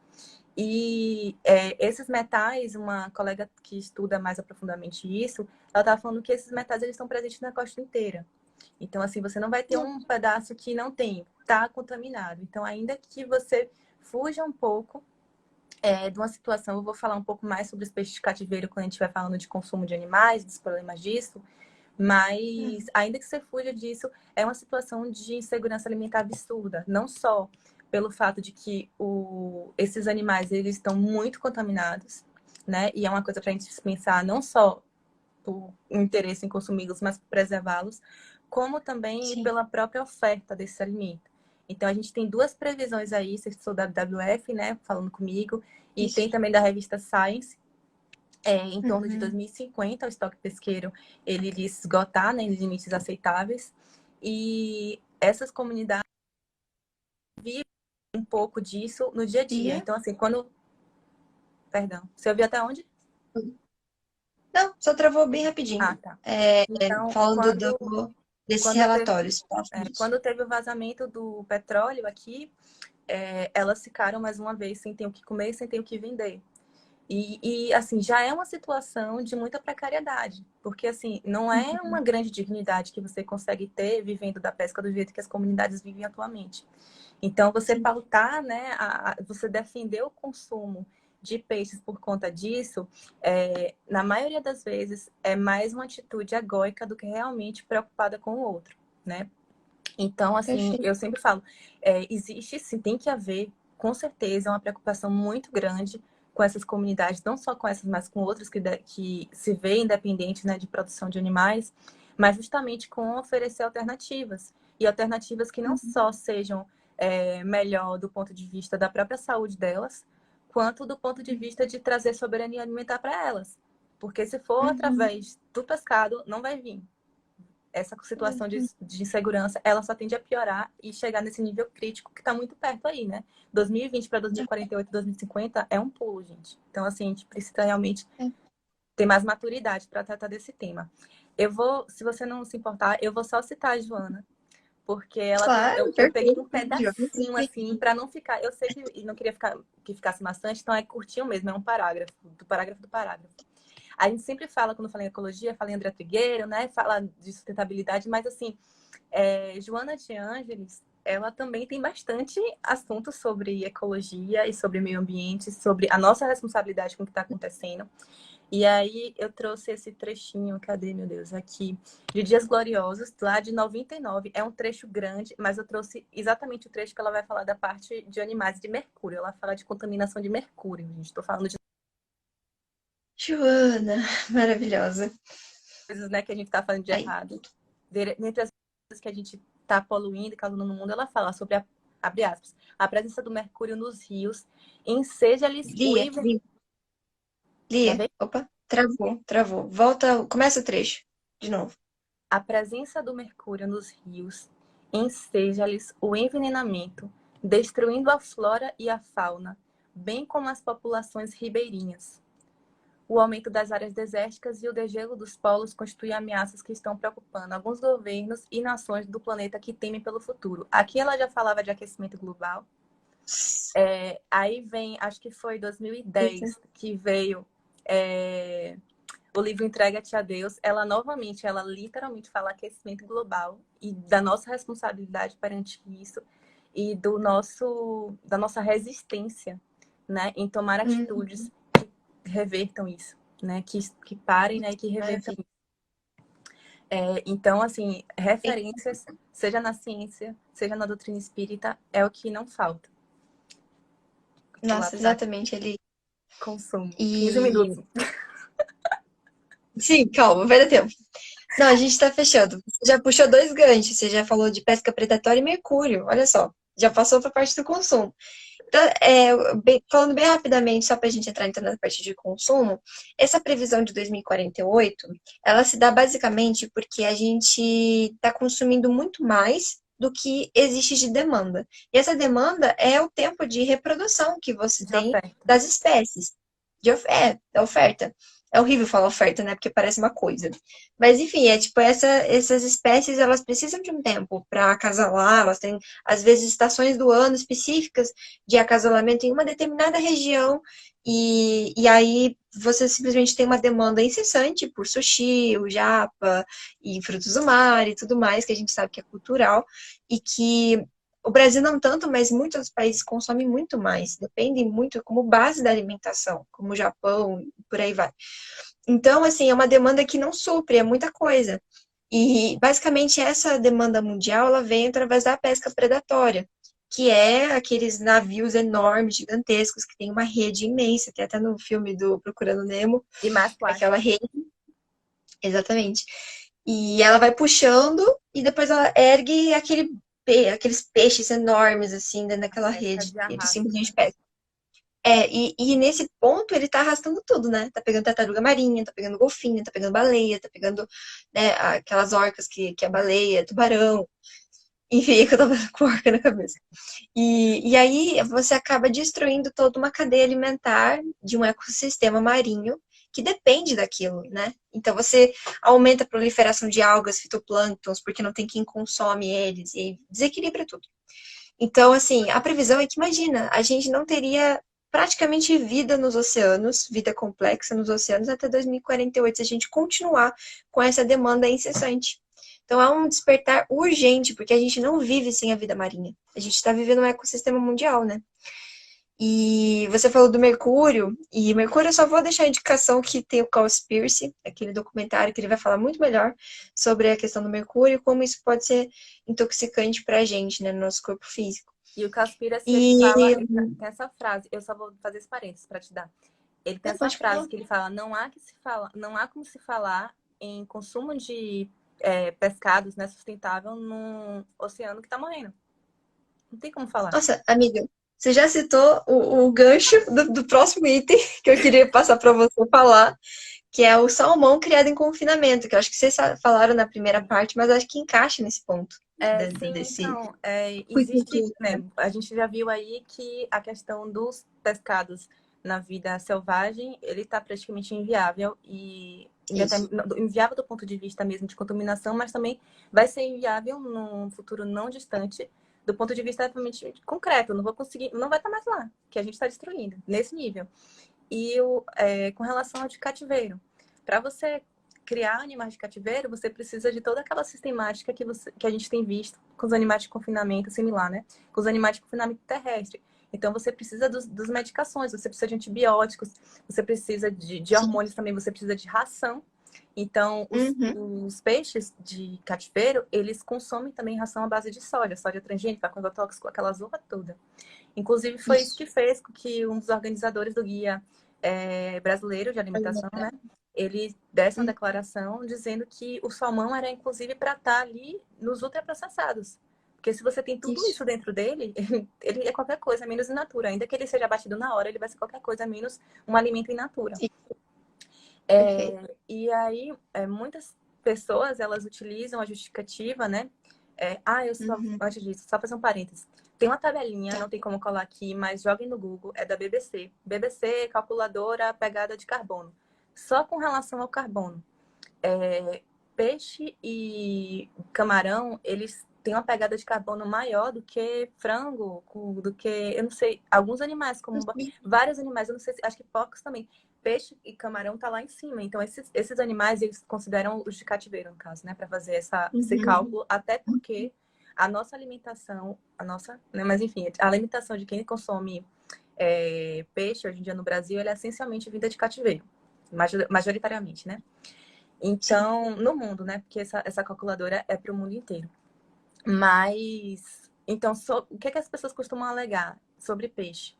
E esses metais, uma colega que estuda mais aprofundadamente isso, ela estava falando que esses metais eles estão presentes na costa inteira. Então, assim, você não vai ter um pedaço que não tem, está contaminado. Então, ainda que você fuja um pouco de uma situação, eu vou falar um pouco mais sobre os peixes de cativeiro quando a gente estiver falando de consumo de animais, dos problemas disso, mas ainda que você fuja disso, é uma situação de insegurança alimentar absurda, não só pelo fato de que esses animais eles estão muito contaminados, né? E é uma coisa para a gente pensar não só por interesse em consumi-los, mas preservá-los, como também Sim. pela própria oferta desse alimento. Então, a gente tem duas previsões aí, vocês são da WWF, né, falando comigo, e Isso. tem também da revista Science, em torno de Uhum. 2050, o estoque pesqueiro ele iria esgotar, né, em limites aceitáveis, e essas comunidades vivem um pouco disso no dia a dia. Dia? Então, assim, quando... Perdão, você ouviu até onde? Não, só travou bem rapidinho. Ah, tá. Então, Falando desses quando relatórios. Próximo disso. quando teve o vazamento do petróleo aqui, elas ficaram mais uma vez sem ter o que comer, sem ter o que vender. Assim, já é uma situação de muita precariedade, porque, assim, não é uma grande dignidade que você consegue ter vivendo da pesca do jeito que as comunidades vivem atualmente. Então, você Sim. pautar, né, você defender o consumo de peixes por conta disso, na maioria das vezes, é mais uma atitude egóica do que realmente preocupada com o outro, né? Então, assim, Perfeito. eu sempre falo, existe sim, tem que haver, com certeza, uma preocupação muito grande com essas comunidades, não só com essas, mas com outras que se veem independentes, né, de produção de animais, mas justamente com oferecer alternativas. E alternativas que não Uhum. só sejam melhor do ponto de vista da própria saúde delas, quanto do ponto de vista de trazer soberania alimentar para elas. Porque se for Uhum. através do pescado, não vai vir essa situação Uhum. de insegurança, ela só tende a piorar e chegar nesse nível crítico que está muito perto aí, né? 2020 para 2048, 2050 é um pulo, gente. Então, assim, a gente precisa realmente É. ter mais maturidade para tratar desse tema. Eu vou, se você não se importar, eu vou só citar a Joana, porque ela tem, Claro, eu peguei perfeito. um Joga pedacinho sempre. assim para não ficar, eu sei que não queria ficar que ficasse maçante, então é curtinho mesmo, é um parágrafo, do parágrafo do parágrafo. A gente sempre fala, quando fala em ecologia, fala em André Trigueiro, né? Fala de sustentabilidade, mas assim, Joana de Ângeles, ela também tem bastante assunto sobre ecologia e sobre meio ambiente, sobre a nossa responsabilidade com o que está acontecendo. E aí eu trouxe esse trechinho, cadê, meu Deus, aqui, de Dias Gloriosos, lá de 99. É um trecho grande, mas eu trouxe exatamente o trecho que ela vai falar da parte de animais de mercúrio. Ela fala de contaminação de mercúrio, gente. Estou falando de Joana, maravilhosa. coisas, né, que a gente está fazendo de Aí, errado. Dentre as coisas que a gente está poluindo e causando no mundo, ela fala sobre abre aspas, a presença do mercúrio nos rios, enseja-lhes o Lia, Lia, quer Lia. ver? Opa, travou. Volta, começa o trecho. De novo. A presença do mercúrio nos rios enseja-lhes o envenenamento, destruindo a flora e a fauna, bem como as populações ribeirinhas. O aumento das áreas desérticas e o degelo dos polos constituem ameaças que estão preocupando alguns governos e nações do planeta que temem pelo futuro. Aqui ela já falava de aquecimento global. Aí vem, acho que foi Eita. 2010 que veio o livro Entrega-te a Deus. Ela novamente, ela literalmente fala aquecimento global e da nossa responsabilidade perante isso e da nossa resistência, né, em tomar Uhum. atitudes que revertam isso, né, que parem, né, e que revertam. Maravilha. Então, assim, referências, seja na ciência, seja na doutrina espírita, é o que não falta. Vou lá Nossa, para exatamente ali. consumo. 15 E minutos. sim, calma, vai dar tempo. Não, a gente tá fechando. Você já puxou dois ganchos. Você já falou de pesca predatória e mercúrio. Olha só, já passou para a parte do consumo. Então, falando bem rapidamente, só para a gente entrar então na parte de consumo, essa previsão de 2048, ela se dá basicamente porque a gente está consumindo muito mais do que existe de demanda. E essa demanda é o tempo de reprodução que você De tem oferta. das espécies. Da oferta. É horrível falar oferta, né? Porque parece uma coisa. Mas enfim, é tipo, essas espécies, elas precisam de um tempo para acasalar, elas têm, às vezes, estações do ano específicas de acasalamento em uma determinada região, e aí você simplesmente tem uma demanda incessante por sushi, o japa, e frutos do mar e tudo mais, que a gente sabe que é cultural, e que o Brasil não tanto, mas muitos outros países consomem muito mais, dependem muito como base da alimentação, como o Japão, por aí vai. Então, assim, é uma demanda que não supre, é muita coisa. E, basicamente, essa demanda mundial, ela vem através da pesca predatória, que é aqueles navios enormes, gigantescos, que tem uma rede imensa, que até no filme do Procurando Nemo, E mais aquela plástico. rede, exatamente. E ela vai puxando, e depois ela ergue aquele aqueles peixes enormes, assim, dentro daquela Pesca rede. de Ele arrasto, simplesmente né? pega. E nesse ponto ele tá arrastando tudo, né? Tá pegando tartaruga marinha, tá pegando golfinho, tá pegando baleia, tá pegando, né, aquelas orcas que é baleia, tubarão. Enfim, que eu tava com orca na cabeça. E aí você acaba destruindo toda uma cadeia alimentar de um ecossistema marinho que depende daquilo, né? Então você aumenta a proliferação de algas, fitoplânctons, porque não tem quem consome eles, e desequilibra tudo. Então, assim, a previsão é que, imagina, a gente não teria praticamente vida nos oceanos, vida complexa nos oceanos, até 2048, se a gente continuar com essa demanda incessante. Então, é um despertar urgente, porque a gente não vive sem a vida marinha. A gente está vivendo um ecossistema mundial, né? E você falou do Mercúrio, e Mercúrio eu só vou deixar a indicação que tem o Cowspiracy, aquele documentário que ele vai falar muito melhor sobre a questão do Mercúrio e como isso pode ser intoxicante pra gente, né, no nosso corpo físico. E o Caspira-se, ele fala, E ele tem essa frase, eu só vou fazer esse parênteses para te dar. Ele tem não, essa pode frase falar. que ele fala, não há como se falar em consumo de pescados, né, sustentável num oceano que está morrendo. Não tem como falar. Nossa, amiga, você já citou o gancho do próximo item que eu queria passar para você falar, que é o salmão criado em confinamento, que eu acho que vocês falaram na primeira parte, mas eu acho que encaixa nesse ponto Sim, desse então, existe, cuidado, né, né? a gente já viu aí que a questão dos pescados na vida selvagem, ele está praticamente inviável e Isso. inviável do ponto de vista mesmo de contaminação, mas também vai ser inviável num futuro não distante, do ponto de vista realmente concreto. Não vou conseguir, não vai estar mais lá, que a gente está destruindo nesse nível. E com relação ao de cativeiro, para você criar animais de cativeiro, você precisa de toda aquela sistemática que a gente tem visto com os animais de confinamento similar, né? Com os animais de confinamento terrestre. Então, você precisa dos medicações, você precisa de antibióticos, você precisa de Sim. hormônios também, você precisa de ração. Então, Uhum. os peixes de cativeiro, eles consomem também ração à base de soja transgênica, com agrotóxico, aquela zorra toda. Inclusive, foi isso Isso. que fez com que um dos organizadores do Guia Brasileiro de Alimentação, né? Ele desse uma Uhum. declaração dizendo que o salmão era, inclusive, para estar ali nos ultraprocessados. Porque se você tem tudo Isso. isso dentro dele, ele é qualquer coisa menos in natura. Ainda que ele seja abatido na hora, ele vai ser qualquer coisa menos um alimento in natura. Isso. Perfeito. E aí, muitas pessoas, elas utilizam a justificativa, né? Uhum. Antes disso, só fazer um parênteses. Tem uma tabelinha, Tá. não tem como colar aqui, mas joguem no Google, é da BBC. BBC, calculadora pegada de carbono. Só com relação ao carbono. Peixe e camarão, eles têm uma pegada de carbono maior do que frango, do que, eu não sei, alguns animais, como vários animais, eu não sei, acho que porcos também. Peixe e camarão tá lá em cima. Então, esses animais, eles consideram os de cativeiro, no caso, né? Para fazer esse Uhum. cálculo, até porque a nossa alimentação, né? Mas enfim, a alimentação de quem consome peixe hoje em dia no Brasil, ela é essencialmente vinda de cativeiro, majoritariamente, né? Sim. Então, no mundo, né? Porque essa calculadora é para o mundo inteiro. Mas, então, o que as pessoas costumam alegar sobre peixe?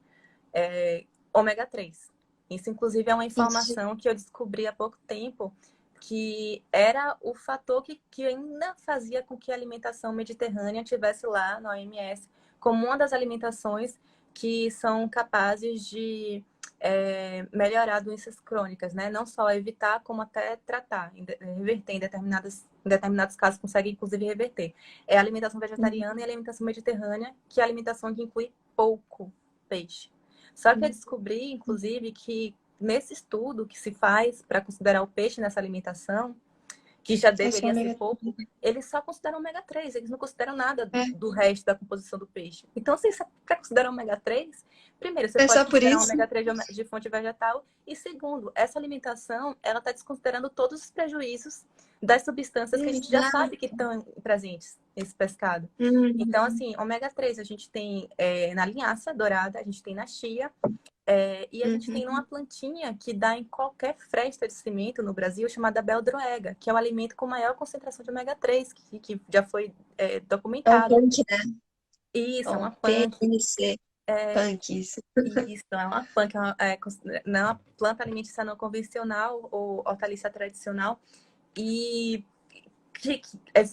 Ômega 3. Isso, inclusive, é uma Isso. informação que eu descobri há pouco tempo, que era o fator que ainda fazia com que a alimentação mediterrânea tivesse lá na OMS como uma das alimentações que são capazes de melhorar doenças crônicas, né? Não só evitar, como até tratar, reverter em determinados casos, consegue inclusive reverter. É a alimentação vegetariana e a alimentação mediterrânea, que é a alimentação que inclui pouco peixe. Só que eu Uhum. descobri, inclusive, que nesse estudo que se faz para considerar o peixe nessa alimentação, que já É só deveria ser ômega pouco, eles só consideram ômega 3, eles não consideram nada É, do resto da composição do peixe. Então, se você quer considerar ômega 3, primeiro, você é pode só por considerar isso? ômega 3 de fonte vegetal, e segundo, essa alimentação, ela está desconsiderando todos os prejuízos das substâncias que a gente já sabe que Exato. estão presentes nesse pescado. Então, Uhum. assim, ômega 3 a gente tem na linhaça dourada, a gente tem na chia, e a gente tem uma Uhum. plantinha que dá em qualquer fresta de cimento no Brasil, chamada beldroega, que é o alimento com maior concentração de ômega 3, que já foi É um documentado. punk, né? É Isso, é um uma punk. PNC. É, Punk, isso. isso, é uma punk, não é uma planta alimentícia não convencional ou hortaliça tradicional. E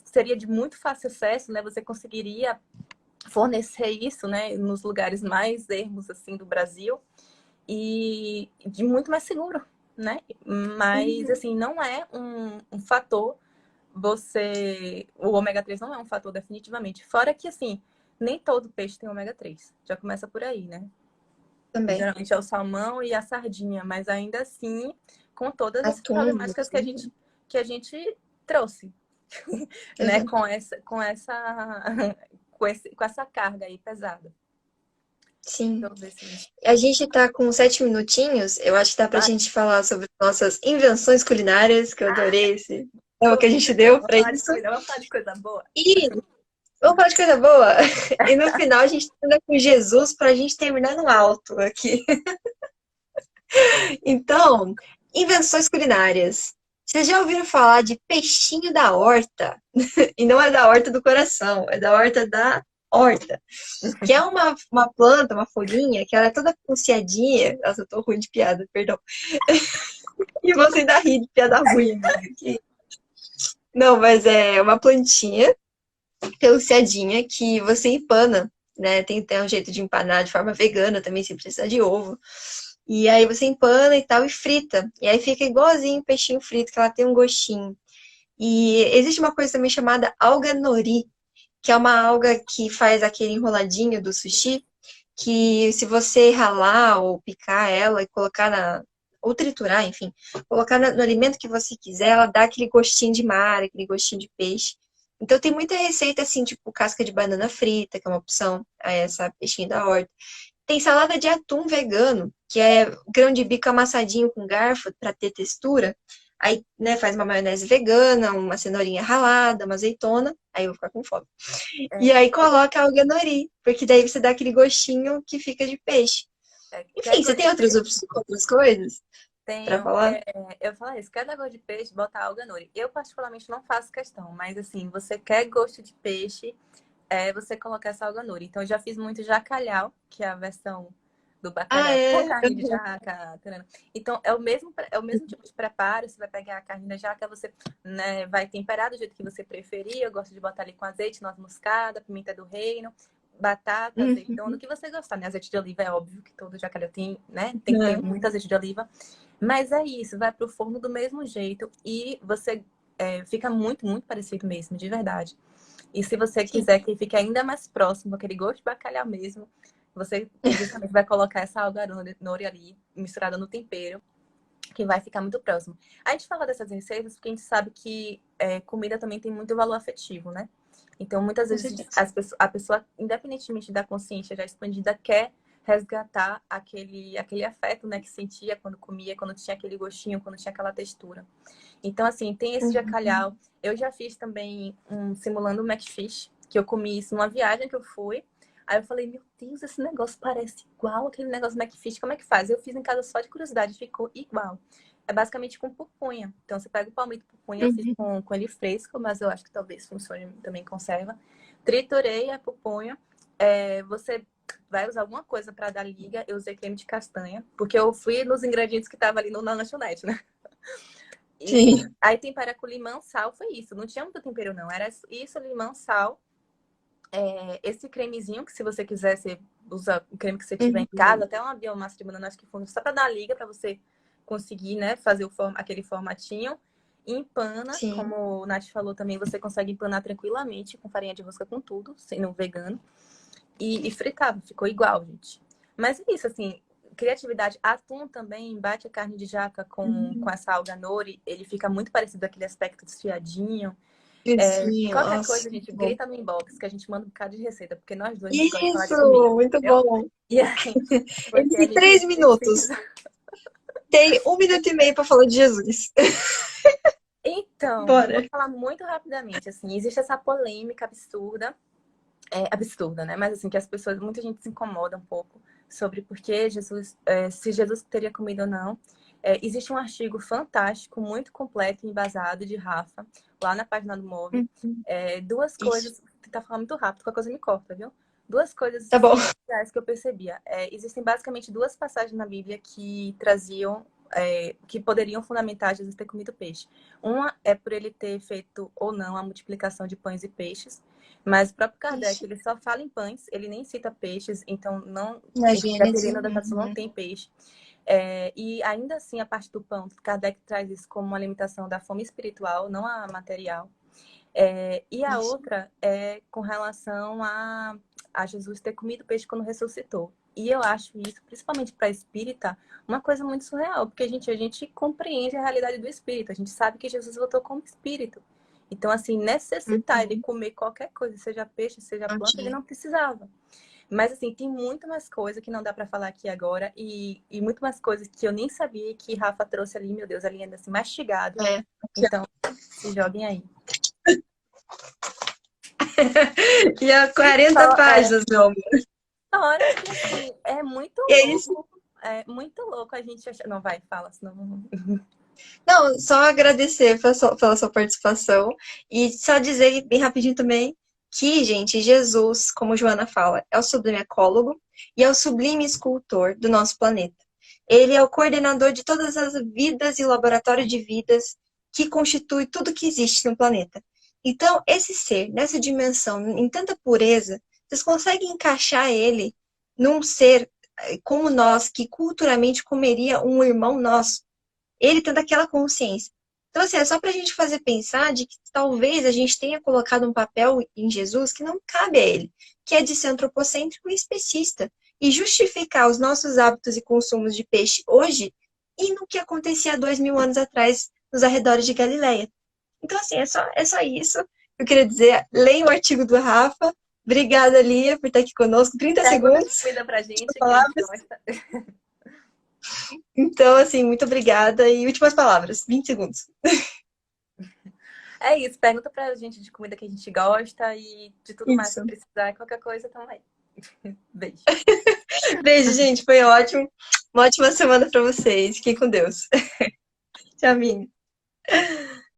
seria de muito fácil acesso, né? Você conseguiria fornecer isso, né, nos lugares mais ermos assim do Brasil e de muito mais seguro, né? Mas assim, não é um fator o ômega 3 não é um fator definitivamente. Fora que assim, nem todo peixe tem ômega 3. Já começa por aí, né? Também. Geralmente é o salmão e a sardinha, mas ainda assim, com todas essas Atum, problemáticas assim. que a gente trouxe, né? Uhum. Com essa carga aí pesada. Sim. Deixa eu ver se a gente... A gente tá com 7 minutinhos. Eu acho que dá pra Ah, gente falar sobre nossas invenções culinárias, que eu adorei esse tema que a gente deu vamos pra falar de isso. coisa, vamos falar de coisa boa. E vamos falar de coisa boa. E no final a gente termina com Jesus pra gente terminar no alto aqui. Então, invenções culinárias. Vocês já ouviram falar de peixinho da horta? E não é da horta do coração, é da horta da horta. Que é uma planta, uma folhinha, que ela é toda pulseadinha. Nossa, eu tô ruim de piada, perdão. E você ainda ri de piada ruim, amiga. Não, mas é uma plantinha pulseadinha que você empana, né? Tem um jeito de empanar de forma vegana também, sem precisar de ovo. E aí você empana e tal e frita. E aí fica igualzinho peixinho frito, que ela tem um gostinho. E existe uma coisa também chamada alga nori, que é uma alga que faz aquele enroladinho do sushi, que se você ralar ou picar ela e colocar ou triturar, enfim, colocar no alimento que você quiser, ela dá aquele gostinho de mar, aquele gostinho de peixe. Então tem muita receita assim, tipo casca de banana frita, que é uma opção a essa peixinho da horta. Tem salada de atum vegano, que é grão de bico amassadinho com garfo para ter textura. Aí, né, faz uma maionese vegana, uma cenourinha ralada, uma azeitona. Aí eu vou ficar com fome. E aí coloca alga nori, porque daí você dá aquele gostinho que fica de peixe. Quer Enfim, você gosto tem de outras peixe? opções, outras coisas para Tenho. falar? Eu falo isso, quer gosto de peixe, bota alga nori. Eu, particularmente, não faço questão, mas assim, você quer gosto de peixe, você coloca essa alga nori. Então, eu já fiz muito jacalhau, que é a versão do Ah, bacalhau com é? carne de jaca. Tarana. Então, é o mesmo tipo de preparo. Você vai pegar a carne da jaca, você, né, vai temperar do jeito que você preferir. Eu gosto de botar ali com azeite, noz moscada, pimenta do reino, batata, azeitona, o Uhum. que você gostar, né? Azeite de oliva é óbvio que todo jacalhau tem, né? Tem que ter muito azeite de oliva. Mas é isso, vai pro forno do mesmo jeito e você fica muito, muito parecido mesmo, de verdade. E se você Sim. quiser que fique ainda mais próximo, aquele gosto de bacalhau mesmo, você justamente vai colocar essa alga nori ali, misturada no tempero, que vai ficar muito próximo. A gente fala dessas receitas porque a gente sabe que comida também tem muito valor afetivo, né? Então, muitas Com vezes certeza. a pessoa, independentemente da consciência já expandida, quer resgatar aquele afeto, né, que sentia quando comia, quando tinha aquele gostinho, quando tinha aquela textura. Então, assim, tem esse Uhum. jacalhau. Eu já fiz também simulando o McFish, que eu comi isso numa viagem que eu fui. Aí eu falei, meu Deus, esse negócio parece igual aquele negócio do McFish. Como é que faz? Eu fiz em casa só de curiosidade, ficou igual. É basicamente com pupunha. Então, você pega o palmito de pupunha, eu fiz Uhum. com ele fresco, mas eu acho que talvez funcione também em conserva. Triturei a pupunha. Você vai usar alguma coisa para dar liga. Eu usei creme de castanha, porque eu fui nos ingredientes que tava ali na lanchonete, né? E Sim. aí tempera com limão, sal, foi isso. Não tinha muito tempero, não. Era isso, limão, sal. Esse cremezinho, que se você quiser, você usa o creme que você tiver em casa, Uhum. até uma biomassa de banana, acho que funciona só para dar liga, para você conseguir, né, fazer aquele formatinho. E empana, Sim. como o Nath falou também, você consegue empanar tranquilamente com farinha de rosca com tudo, sendo vegano. E fritava, ficou igual, gente. Mas é isso, assim, criatividade. Atum também, bate a carne de jaca com Uhum. essa alga nori, ele fica muito parecido aquele aspecto desfiadinho. Sim, Qualquer nossa, coisa, gente, muito bom. grita no inbox que a gente manda um bocado de receita, porque nós dois, a gente gosta de falar de Isso, comida, muito entendeu? bom. E aí, porque a Em gente 3 minutos. precisa. Tem 1 minuto e meio para falar de Jesus. Então, eu vou Bora. falar muito rapidamente, assim, existe essa polêmica absurda, absurda, né? Mas assim, que as pessoas, muita gente se incomoda um pouco sobre por que Jesus, se Jesus teria comido ou não. Existe um artigo fantástico, muito completo e embasado de Rafa, lá na página do Move. Uhum. Duas Isso. coisas, tentar falar muito rápido, qualquer coisa me corta, viu? Duas coisas Tá bom. essenciais que eu percebia. Existem basicamente duas passagens na Bíblia que traziam que poderiam fundamentar Jesus ter comido peixe. Uma é por ele ter feito ou não a multiplicação de pães e peixes, mas o próprio Kardec, Ixi, ele só fala em pães, ele nem cita peixes, então não, na Gênesis. dependendo da tradução, não Uhum. tem peixe. E ainda assim, a parte do pão, Kardec traz isso como uma limitação da fome espiritual, não a material. E a Isso. outra é com relação a Jesus ter comido peixe quando ressuscitou. E eu acho isso, principalmente para espírita, uma coisa muito surreal, porque a gente compreende a realidade do espírito, a gente sabe que Jesus voltou como espírito. Então, assim, necessitar ele Uhum. comer qualquer coisa, seja peixe, seja Não planta, ele tinha. não precisava. Mas, assim, tem muito mais coisa que não dá para falar aqui agora e muito mais coisas que eu nem sabia que Rafa trouxe ali, meu Deus, ali ainda assim, mastigado. É. Então, se joguem aí. E há E 40 só, páginas, meu amor. hora que, assim, é muito E é isso. louco. É muito louco a gente achar. Não, vai, fala, senão. Não, só agradecer pela sua participação e só dizer bem rapidinho também que, gente, Jesus, como Joana fala, é o sublime ecólogo e é o sublime escultor do nosso planeta. Ele é o coordenador de todas as vidas e laboratório de vidas que constitui tudo que existe no planeta. Então, esse ser, nessa dimensão, em tanta pureza, vocês conseguem encaixar ele num ser como nós, que culturalmente comeria um irmão nosso, ele tendo aquela consciência. Então, assim, é só para a gente fazer pensar de que talvez a gente tenha colocado um papel em Jesus que não cabe a ele, que é de ser antropocêntrico e especista, e justificar os nossos hábitos e consumos de peixe hoje e no que acontecia há 2000 anos atrás nos arredores de Galileia. Então, assim, é só isso. Eu queria dizer, leia o artigo do Rafa. Obrigada, Lia, por estar aqui conosco. 30 Pergunta de segundos, comida pra gente, que a gente palavras. gosta. Então, assim, muito obrigada. E últimas palavras, 20 segundos. É isso, pergunta pra gente de comida que a gente gosta e de tudo mais que Isso. precisar, qualquer coisa também. Beijo. Beijo, gente. Foi ótimo. Uma ótima semana para vocês. Fiquem com Deus. Tchau, minha.